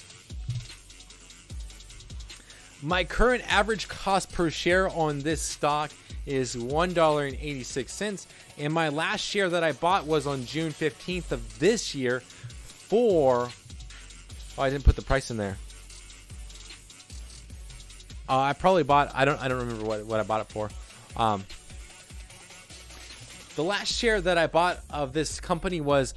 My current average cost per share on this stock is $1.86, and my last share that I bought was on June 15th of this year for... Oh, I didn't put the price in there. I probably bought... I don't remember what I bought it for. The last share that I bought of this company was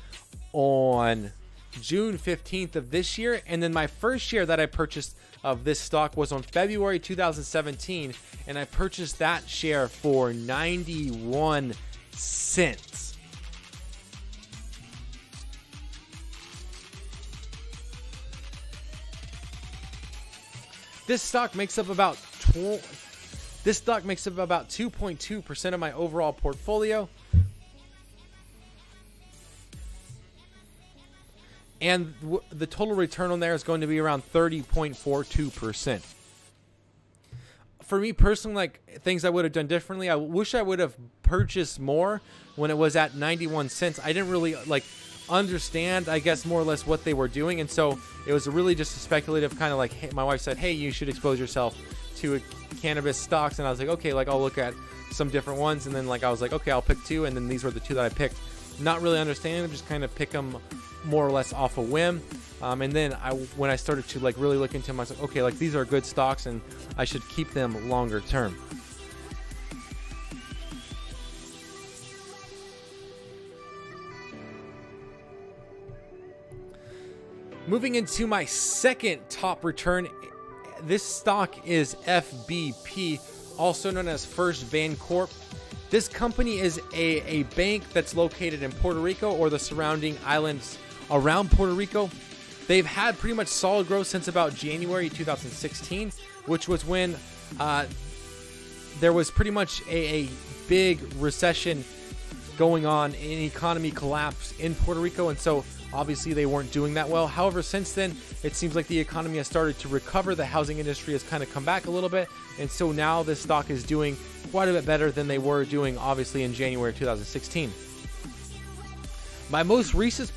on June 15th of this year, and then my first share that I purchased of this stock was on February 2017, and I purchased that share for 91 cents. This stock makes up about 2.2% of my overall portfolio. And the total return on there is going to be around 30.42%. For me personally, like things I would have done differently, I wish I would have purchased more when it was at 91 cents. I didn't really like understand, I guess, more or less what they were doing. And so it was really just a speculative kind of like, hey, my wife said, hey, you should expose yourself to cannabis stocks. And I was like, okay, like I'll look at some different ones. And then like I was like, okay, I'll pick two. And then these were the two that I picked. Not really understanding them, just kind of pick them more or less off a whim. And then when I started to like really look into them, I was like, okay, like these are good stocks and I should keep them longer term. Moving into my second top return, this stock is FBP, also known as First Bancorp. This company is a bank that's located in Puerto Rico or the surrounding islands around Puerto Rico. They've had pretty much solid growth since about January 2016, which was when there was pretty much a big recession going on, an economy collapse in Puerto Rico, and so obviously they weren't doing that well. However, since then, it seems like the economy has started to recover. The housing industry has kind of come back a little bit, and so now this stock is doing quite a bit better than they were doing, obviously, in January 2016. My most recent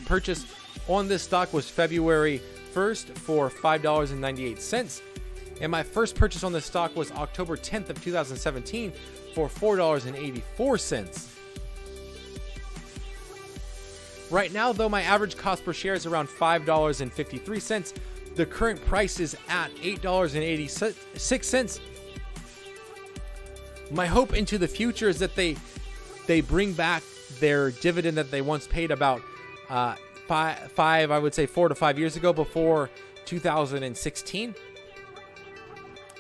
purchase on this stock was February 1st for $5.98, and my first purchase on this stock was October 10th of 2017 for $4.84. Right now, though, my average cost per share is around $5.53. The current price is at $8.86. My hope into the future is that they bring back their dividend that they once paid about I would say 4 to 5 years ago, before 2016.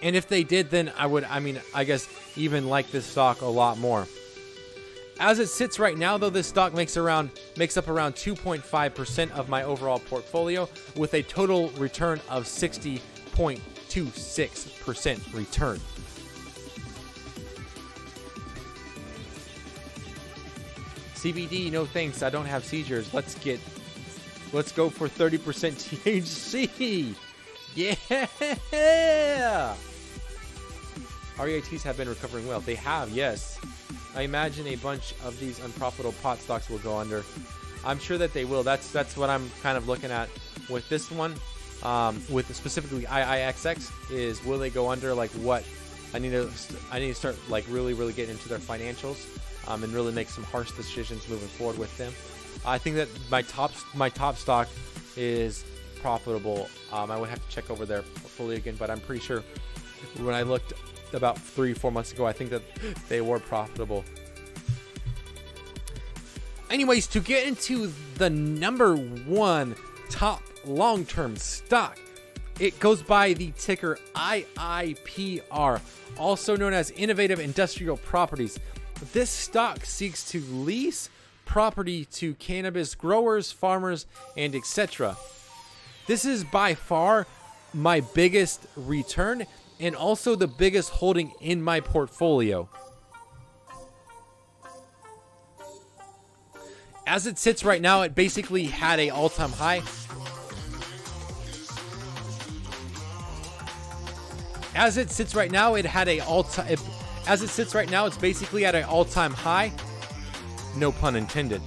And if they did, then I guess even like this stock a lot more. As it sits right now, though, this stock makes up around 2.5% of my overall portfolio, with a total return of 60.26% return. CBD, no thanks. I don't have seizures. Let's go for 30% THC. Yeah. REITs have been recovering well. They have, yes. I imagine a bunch of these unprofitable pot stocks will go under. I'm sure that they will. That's what I'm kind of looking at with this one. With specifically IIXX, is will they go under? Like what? I need to start like really getting into their financials, and really make some harsh decisions moving forward with them. I think that my top stock is profitable. I would have to check over their portfolio again, but I'm pretty sure when I looked about 3-4 months ago, I think that they were profitable. Anyways, to get into the number one top long-term stock, it goes by the ticker IIPR, also known as Innovative Industrial Properties. This stock seeks to lease property to cannabis growers, farmers, and etc. This is by far my biggest return and also the biggest holding in my portfolio. As it sits right now, it basically had an all-time high. As it sits right now, it's basically at an all-time high. No pun intended.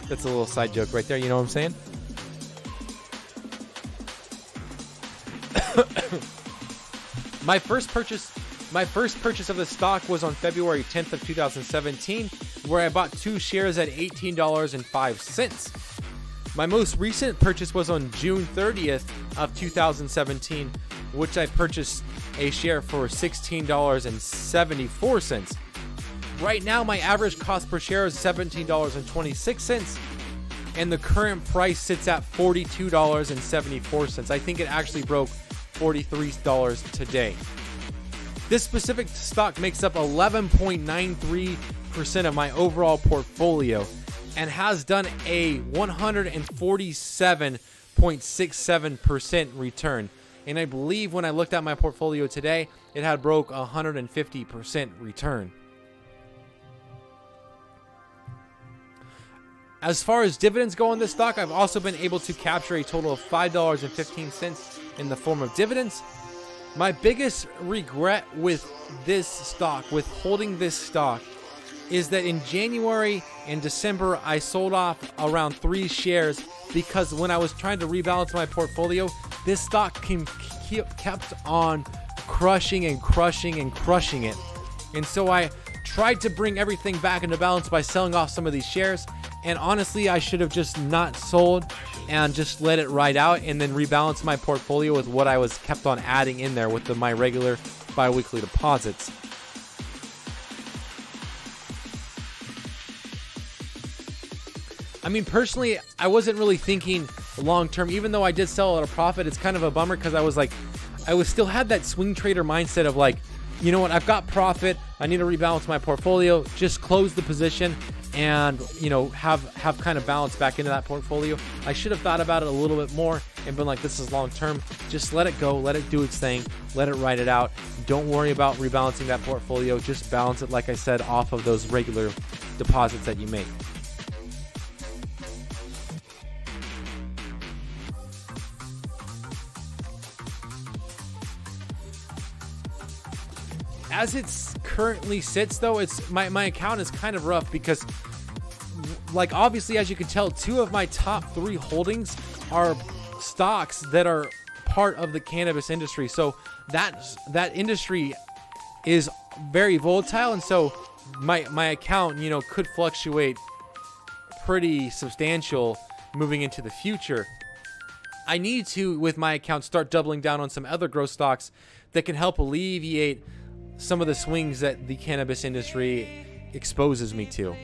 That's a little side joke right there. You know what I'm saying? My first purchase of the stock was on February 10th of 2017, where I bought 2 shares at $18.05. My most recent purchase was on June 30th of 2017, which I purchased a share for $16.74. Right now, my average cost per share is $17.26, and the current price sits at $42.74. I think it actually broke $43 today. This specific stock makes up 11.93% of my overall portfolio and has done a 147% 0.67% return. And I believe when I looked at my portfolio today, it had broke 150% return. As far as dividends go on this stock, I've also been able to capture a total of $5.15 in the form of dividends. My biggest regret with this stock, with holding this stock, is that in January and December, I sold off around 3 shares because when I was trying to rebalance my portfolio, this stock kept on crushing and crushing and crushing it. And so I tried to bring everything back into balance by selling off some of these shares. And honestly, I should have just not sold and just let it ride out and then rebalance my portfolio with what I was kept on adding in there with my regular bi-weekly deposits. I mean, personally, I wasn't really thinking long term. Even though I did sell at a profit, it's kind of a bummer because I was still had that swing trader mindset of like, you know what, I've got profit, I need to rebalance my portfolio, just close the position and, you know, have kind of balance back into that portfolio. I should have thought about it a little bit more and been like, this is long term. Just let it go, let it do its thing, let it ride it out. Don't worry about rebalancing that portfolio. Just balance it, like I said, off of those regular deposits that you make. As it currently sits, though, it's my account is kind of rough because, like, obviously, as you can tell, 2 of my top 3 holdings are stocks that are part of the cannabis industry. So that industry is very volatile, and so my account, you know, could fluctuate pretty substantial moving into the future. I need to, with my account, start doubling down on some other growth stocks that can help alleviate some of the swings that the cannabis industry exposes me to.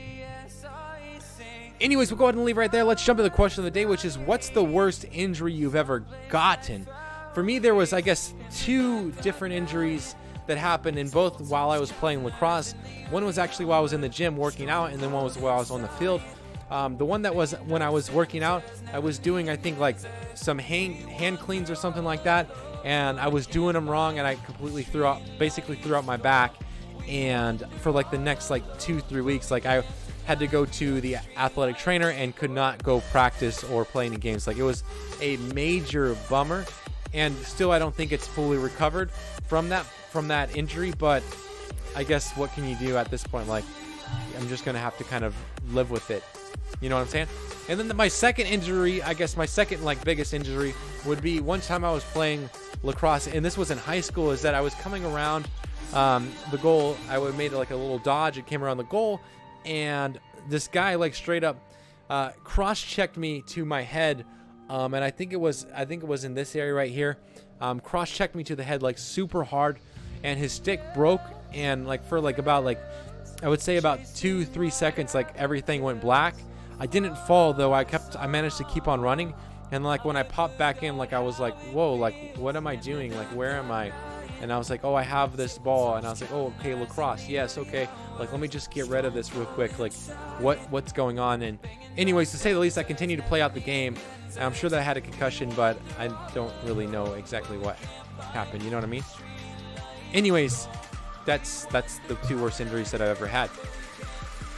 Anyways, we'll go ahead and leave right there. Let's jump to the question of the day, which is, what's the worst injury you've ever gotten? For me, there was, I guess, 2 different injuries that happened in both while I was playing lacrosse. One was actually while I was in the gym working out, and then one was while I was on the field. The one that was when I was working out, I was doing, I think, like some hand cleans or something like that, and I was doing them wrong, and I basically threw out my back. And for like the next like 2-3 weeks, like I had to go to the athletic trainer and could not go practice or play any games. Like, it was a major bummer, and still I don't think it's fully recovered from that injury. But I guess what can you do at this point? Like, I'm just gonna have to kind of live with it. You know what I'm saying? And then my second injury, I guess my second like biggest injury would be one time I was playing lacrosse, and this was in high school, is that I was coming around the goal. I made like a little dodge. It came around the goal, and this guy like straight up cross-checked me to my head, and I think it was in this area right here. Cross-checked me to the head like super hard, and his stick broke, and like for like about like I would say about 2-3 seconds, like everything went black. I didn't fall though. I managed to keep on running, and like when I popped back in, like I was like, whoa, like what am I doing? Like where am I? And I was like, oh, I have this ball, and I was like, oh, okay, lacrosse, yes, okay. Like let me just get rid of this real quick. Like what's going on? And anyways, to say the least, I continued to play out the game. And I'm sure that I had a concussion, but I don't really know exactly what happened. You know what I mean? Anyways, that's the 2 worst injuries that I've ever had.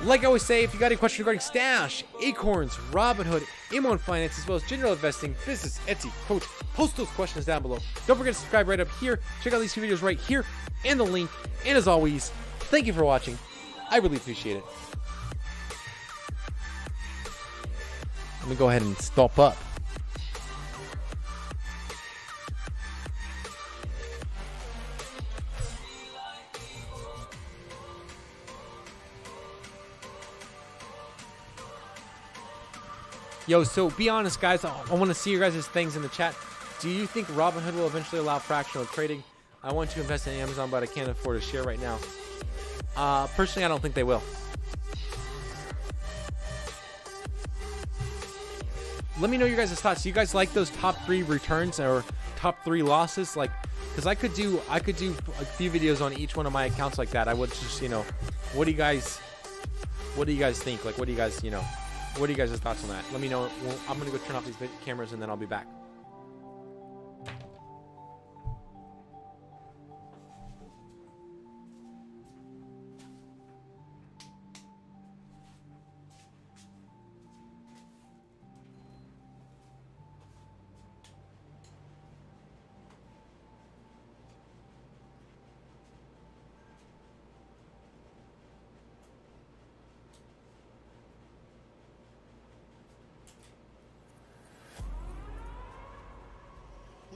Like I always say, if you got any questions regarding Stash, Acorns, Robinhood, M1 Finance, as well as general investing, business, Etsy, Coach, post those questions down below. Don't forget to subscribe right up here. Check out these 2 videos right here and the link. And as always, thank you for watching. I really appreciate it. Let me go ahead and stop up. Yo, so be honest, guys. I want to see your guys' things in the chat. Do you think Robinhood will eventually allow fractional trading? I want to invest in Amazon, but I can't afford a share right now. Personally, I don't think they will. Let me know your guys' thoughts. Do you guys like those top 3 returns or top 3 losses? Like, because I could do a few videos on each one of my accounts like that. I would just, you know, what do you guys think? Like, what do you guys, you know, What are you guys' thoughts on that? Let me know. Well, I'm gonna go turn off these cameras and then I'll be back.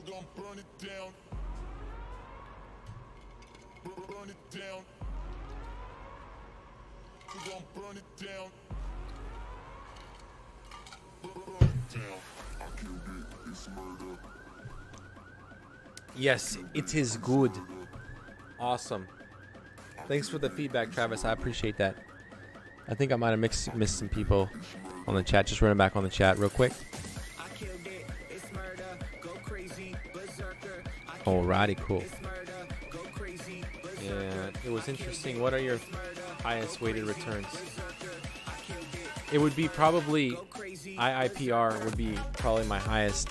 Gonna burn it down. Burn it down. We're gonna burn it down. Burn it down. I killed it. It's murder. Yes, it is good. Awesome. Thanks for the feedback, Travis. I appreciate that. I think I might have missed some people on the chat. Just running back on the chat real quick. Alrighty, cool. Yeah, it was interesting. What are your highest weighted returns? It would be probably IIPR would be probably my highest.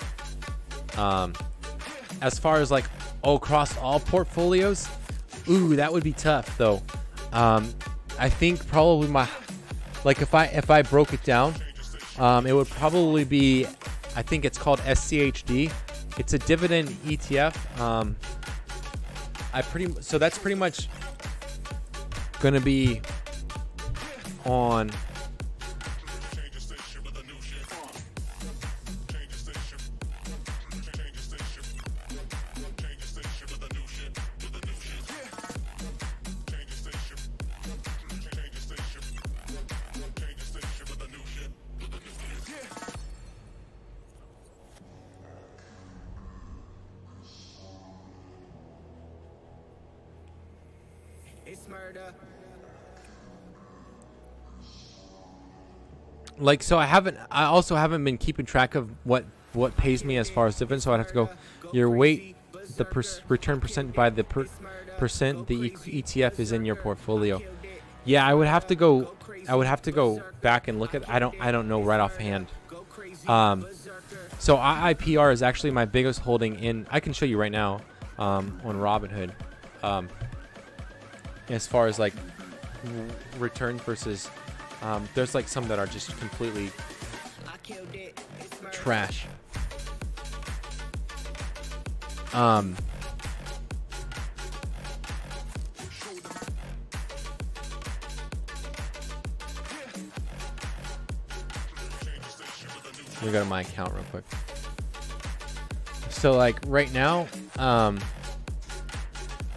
As far as like across all portfolios, ooh, that would be tough though. I think probably my if I broke it down, it would probably be, I think it's called SCHD. It's a dividend ETF. So that's pretty much gonna be on. Like, so I also haven't been keeping track of what pays me as far as dividends, so I'd have to go your weight, the return percent by the percent the ETF is in your portfolio. Yeah, I would have to go back and look at, I don't know right offhand. So IIPR is actually my biggest holding in, I can show you right now, on Robinhood. As far as like return versus there's like some that are just completely trash. Let me go to my account real quick. So like right now,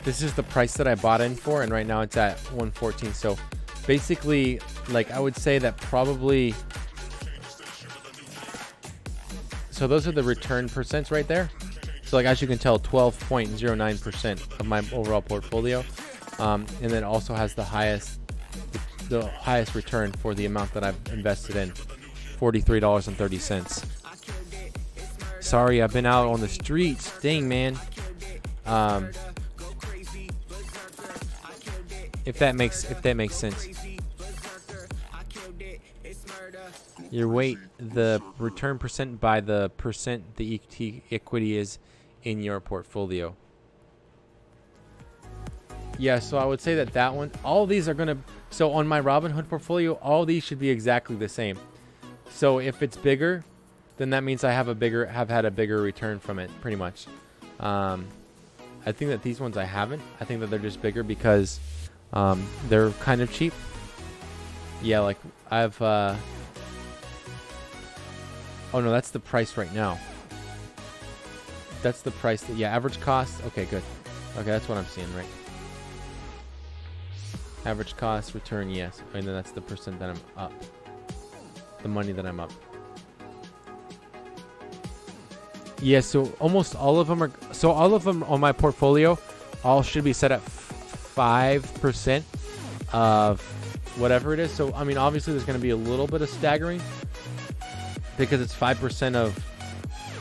this is the price that I bought in for, and right now it's at 114. So basically, like I would say that probably, so those are the return percents right there. So like as you can tell, 12.09% of my overall portfolio, and then also has the highest return for the amount that I've invested in, $43.30. Sorry, I've been out on the streets. Dang, man. If that makes sense. Your weight, the return percent by the percent the equity is in your portfolio. Yeah, so I would say that one, all these are gonna, so on my Robinhood portfolio, all these should be exactly the same. So if it's bigger, then that means I have had a bigger return from it, pretty much. I think that these ones I haven't. I think that they're just bigger because they're kind of cheap. Yeah, like I've oh no, that's the price right now. That's the price that, yeah, average cost. Okay, good. Okay, that's what I'm seeing, right? Average cost, return, yes. And then that's the percent that I'm up. The money that I'm up. Yeah, so almost all of them are, so all of them on my portfolio all should be set at 5% of whatever it is. So I mean, obviously there's going to be a little bit of staggering because it's 5% of,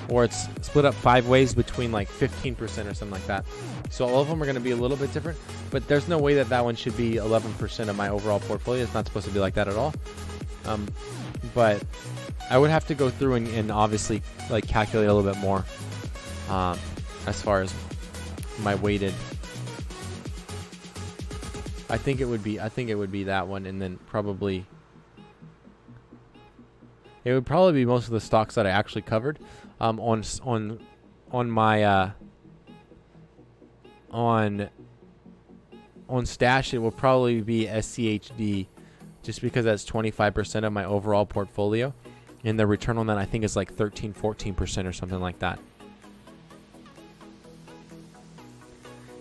or it's split up 5 ways between like 15% or something like that. So all of them are going to be a little bit different, but there's no way that one should be 11% of my overall portfolio. It's not supposed to be like that at all. but I would have to go through and obviously like calculate a little bit more as far as my weighted. I think it would be that one, and then probably it would probably be most of the stocks that I actually covered on my on Stash. It will probably be SCHD, just because that's 25% of my overall portfolio, and the return on that I think is like 13-14% or something like that.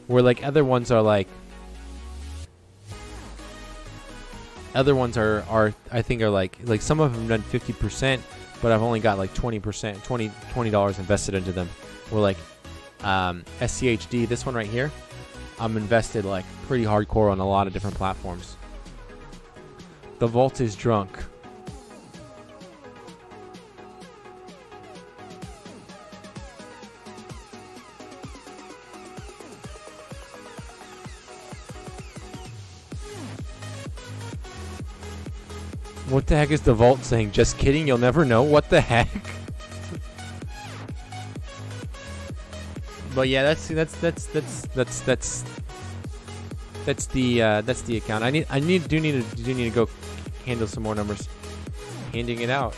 Where like other ones are I think are like some of them done 50%, but I've only got like 20% $20 invested into them. Where like SCHD, this one right here, I'm invested like pretty hardcore on a lot of different platforms. The vault is drunk. What the heck is the vault saying? Just kidding, you'll never know. What the heck? But yeah, that's the account. I do need to go handle some more numbers. Handing it out.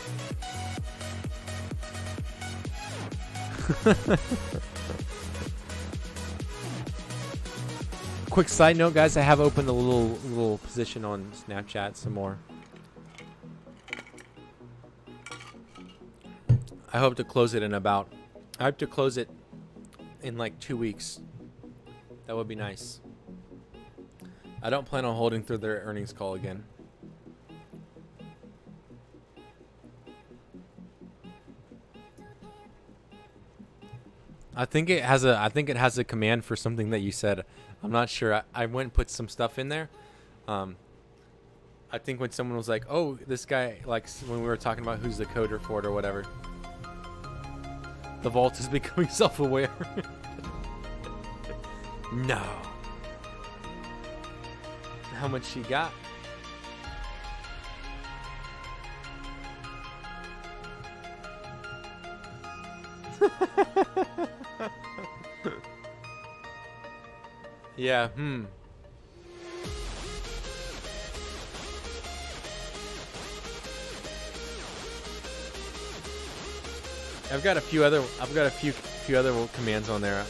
Quick side note, guys, I have opened a little position on Snapchat some more. I hope to close it in like 2 weeks. That would be nice. I don't plan on holding through their earnings call again. I think it has a command for something that you said. I'm not sure. I went and put some stuff in there. I think when someone was like, "Oh, this guy," like when we were talking about who's the coder for it or whatever. The vault is becoming self-aware. No. How much she got? Yeah, I've got a few other commands on there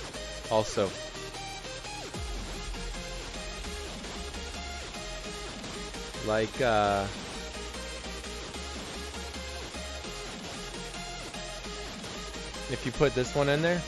also. Like if you put this one in there,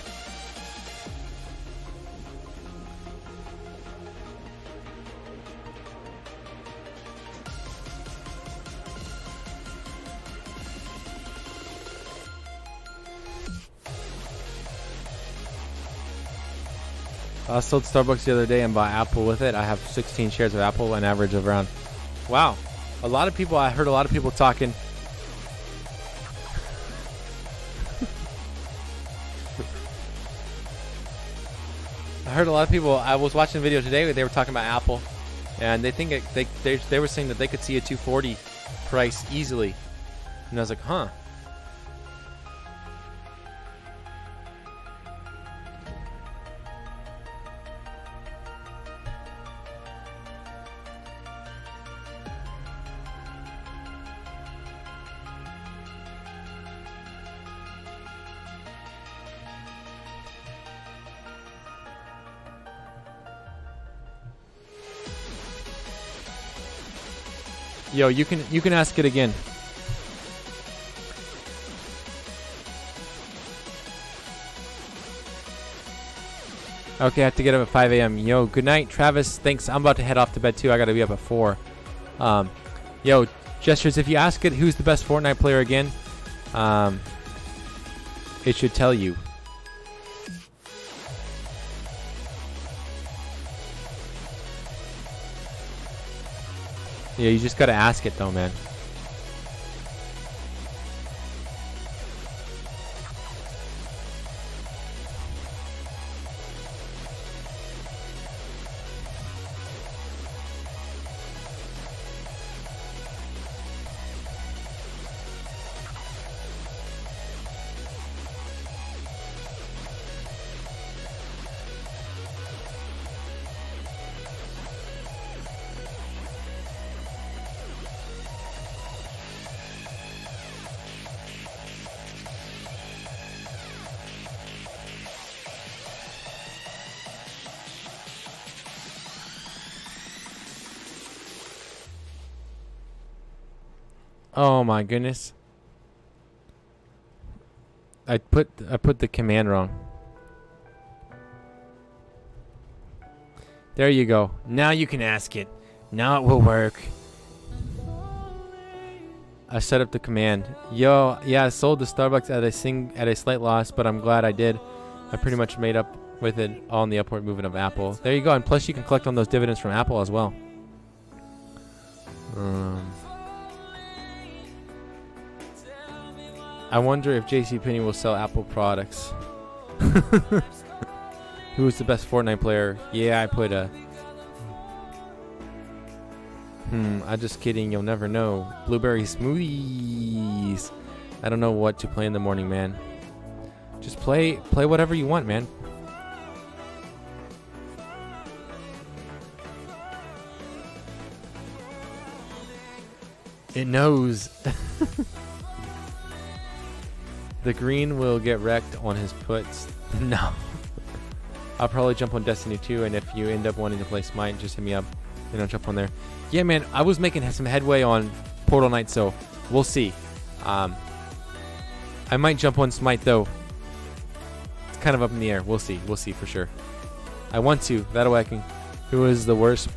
I sold Starbucks the other day and bought Apple with it. I have 16 shares of Apple, an average of around. Wow, a lot of people. I heard a lot of people talking. I heard a lot of people. I was watching a video today where they were talking about Apple, and they think they were saying that they could see a 240 price easily, and I was like, huh. Yo, you can ask it again. Okay, I have to get up at 5 a.m. Yo, good night, Travis. Thanks. I'm about to head off to bed too. I gotta be up at 4. Yo, Gestures, if you ask it who's the best Fortnite player again, it should tell you. Yeah, you just gotta ask it though, man. Oh my goodness. I put the command wrong. There you go. Now you can ask it. Now it will work. I set up the command. Yo, yeah, I sold the Starbucks at a slight loss, but I'm glad I did. I pretty much made up with it all in the upward movement of Apple. There you go, and plus you can collect on those dividends from Apple as well. I wonder if JCPenney will sell Apple products. Who is the best Fortnite player? Yeah, I put a... I'm just kidding. You'll never know. Blueberry smoothies. I don't know what to play in the morning, man. Just play whatever you want, man. It knows. The green will get wrecked on his puts. No. I'll probably jump on Destiny 2, and if you end up wanting to play Smite, just hit me up. And I'll jump on there. Yeah, man, I was making some headway on Portal Knight, so we'll see. I might jump on Smite, though. It's kind of up in the air. We'll see. We'll see for sure. I want to. That way I can... Who is the worst?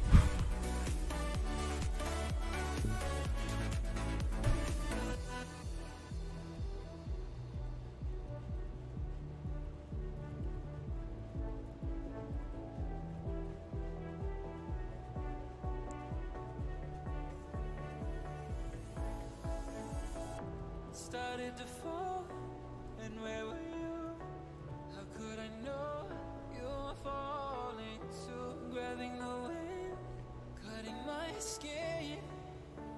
Started to fall, and where were you? How could I know you were falling too? Grabbing the wind, cutting my skin,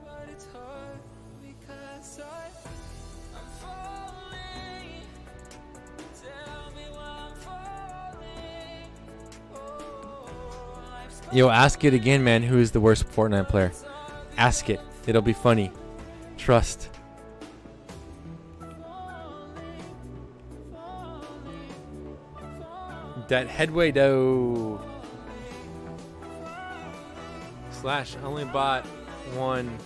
but it's hard because I'm falling. Tell me why I'm falling. Oh, life's Yo, ask it again, man. Who is the worst Fortnite player? Ask it. It'll be funny. Trust. That headway though. Slash only bought one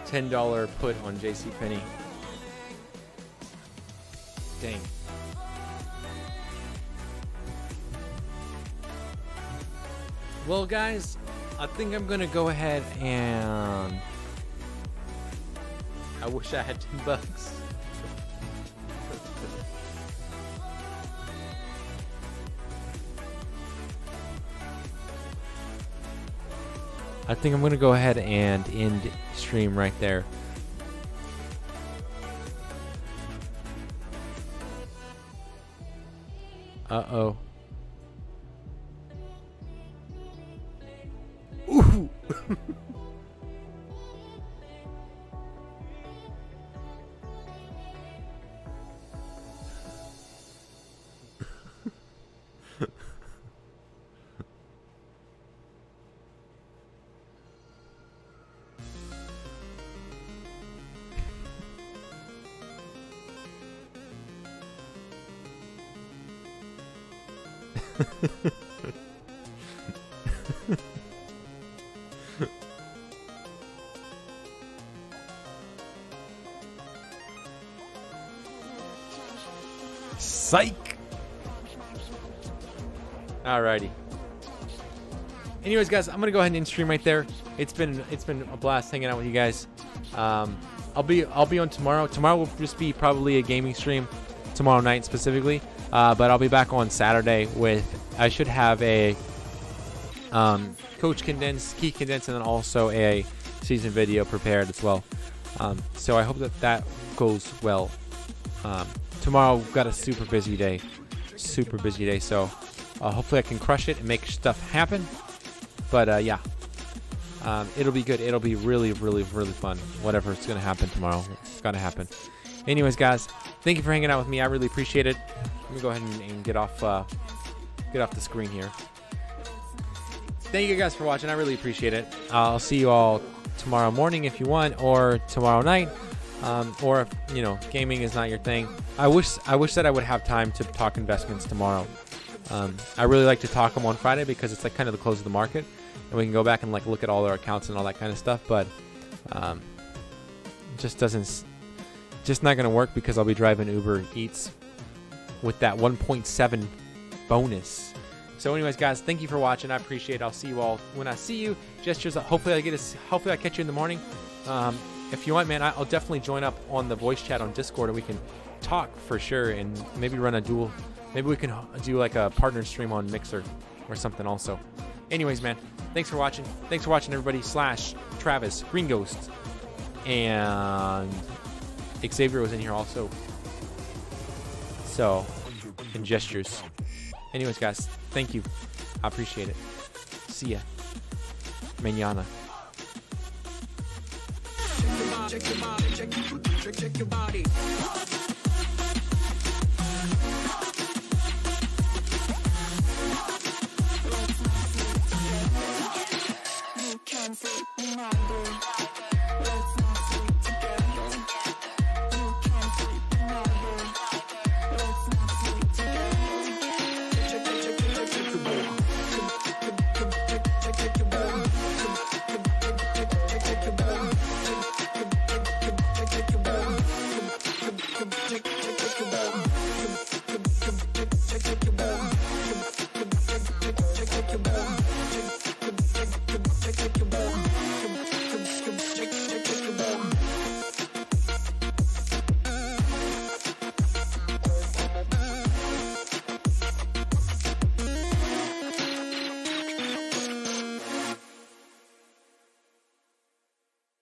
$10 put on JCPenney. Dang. Well, guys, I think I'm gonna go ahead and... I wish I had $10. I think I'm going to go ahead and end stream right there. Uh-oh. Ooh. Psych. Alrighty. Anyways, guys, I'm gonna go ahead and end stream right there. It's been a blast hanging out with you guys. I'll be on tomorrow. Tomorrow will just be probably a gaming stream. Tomorrow night specifically. But I'll be back on Saturday with, I should have a coach condensed, key condensed, and then also a season video prepared as well. So I hope that goes well. Tomorrow we've got a super busy day. So hopefully I can crush it and make stuff happen. But yeah, it'll be good. It'll be really, really, really fun. Whatever it's gonna happen tomorrow, it's gonna happen. Anyways, guys, thank you for hanging out with me. I really appreciate it. Let me go ahead and get off the screen here. Thank you guys for watching. I really appreciate it. I'll see you all tomorrow morning if you want, or tomorrow night, or if gaming is not your thing. I wish that I would have time to talk investments tomorrow. I really like to talk them on Friday because it's like kind of the close of the market, and we can go back and like look at all our accounts and all that kind of stuff. But just doesn't, just not gonna work because I'll be driving Uber Eats with that 1.7 bonus. So anyways, guys, thank you for watching. I appreciate it. I'll see you all when I see you. Gestures. Hopefully I catch you in the morning. If you want, man, I'll definitely join up on the voice chat on Discord, and we can talk for sure, and maybe run a dual. Maybe we can do like a partner stream on Mixer or something also. Anyways, man, thanks for watching. Thanks for watching, everybody. Travis, Green Ghost, and Xavier was in here also. So, and Gestures. Anyways, guys, thank you. I appreciate it. See ya. Mañana. Check your body, check your body. You can't sleep in my bed. Let's not sleep together. You can't sleep in my bed. Let's not sleep together. Check your body.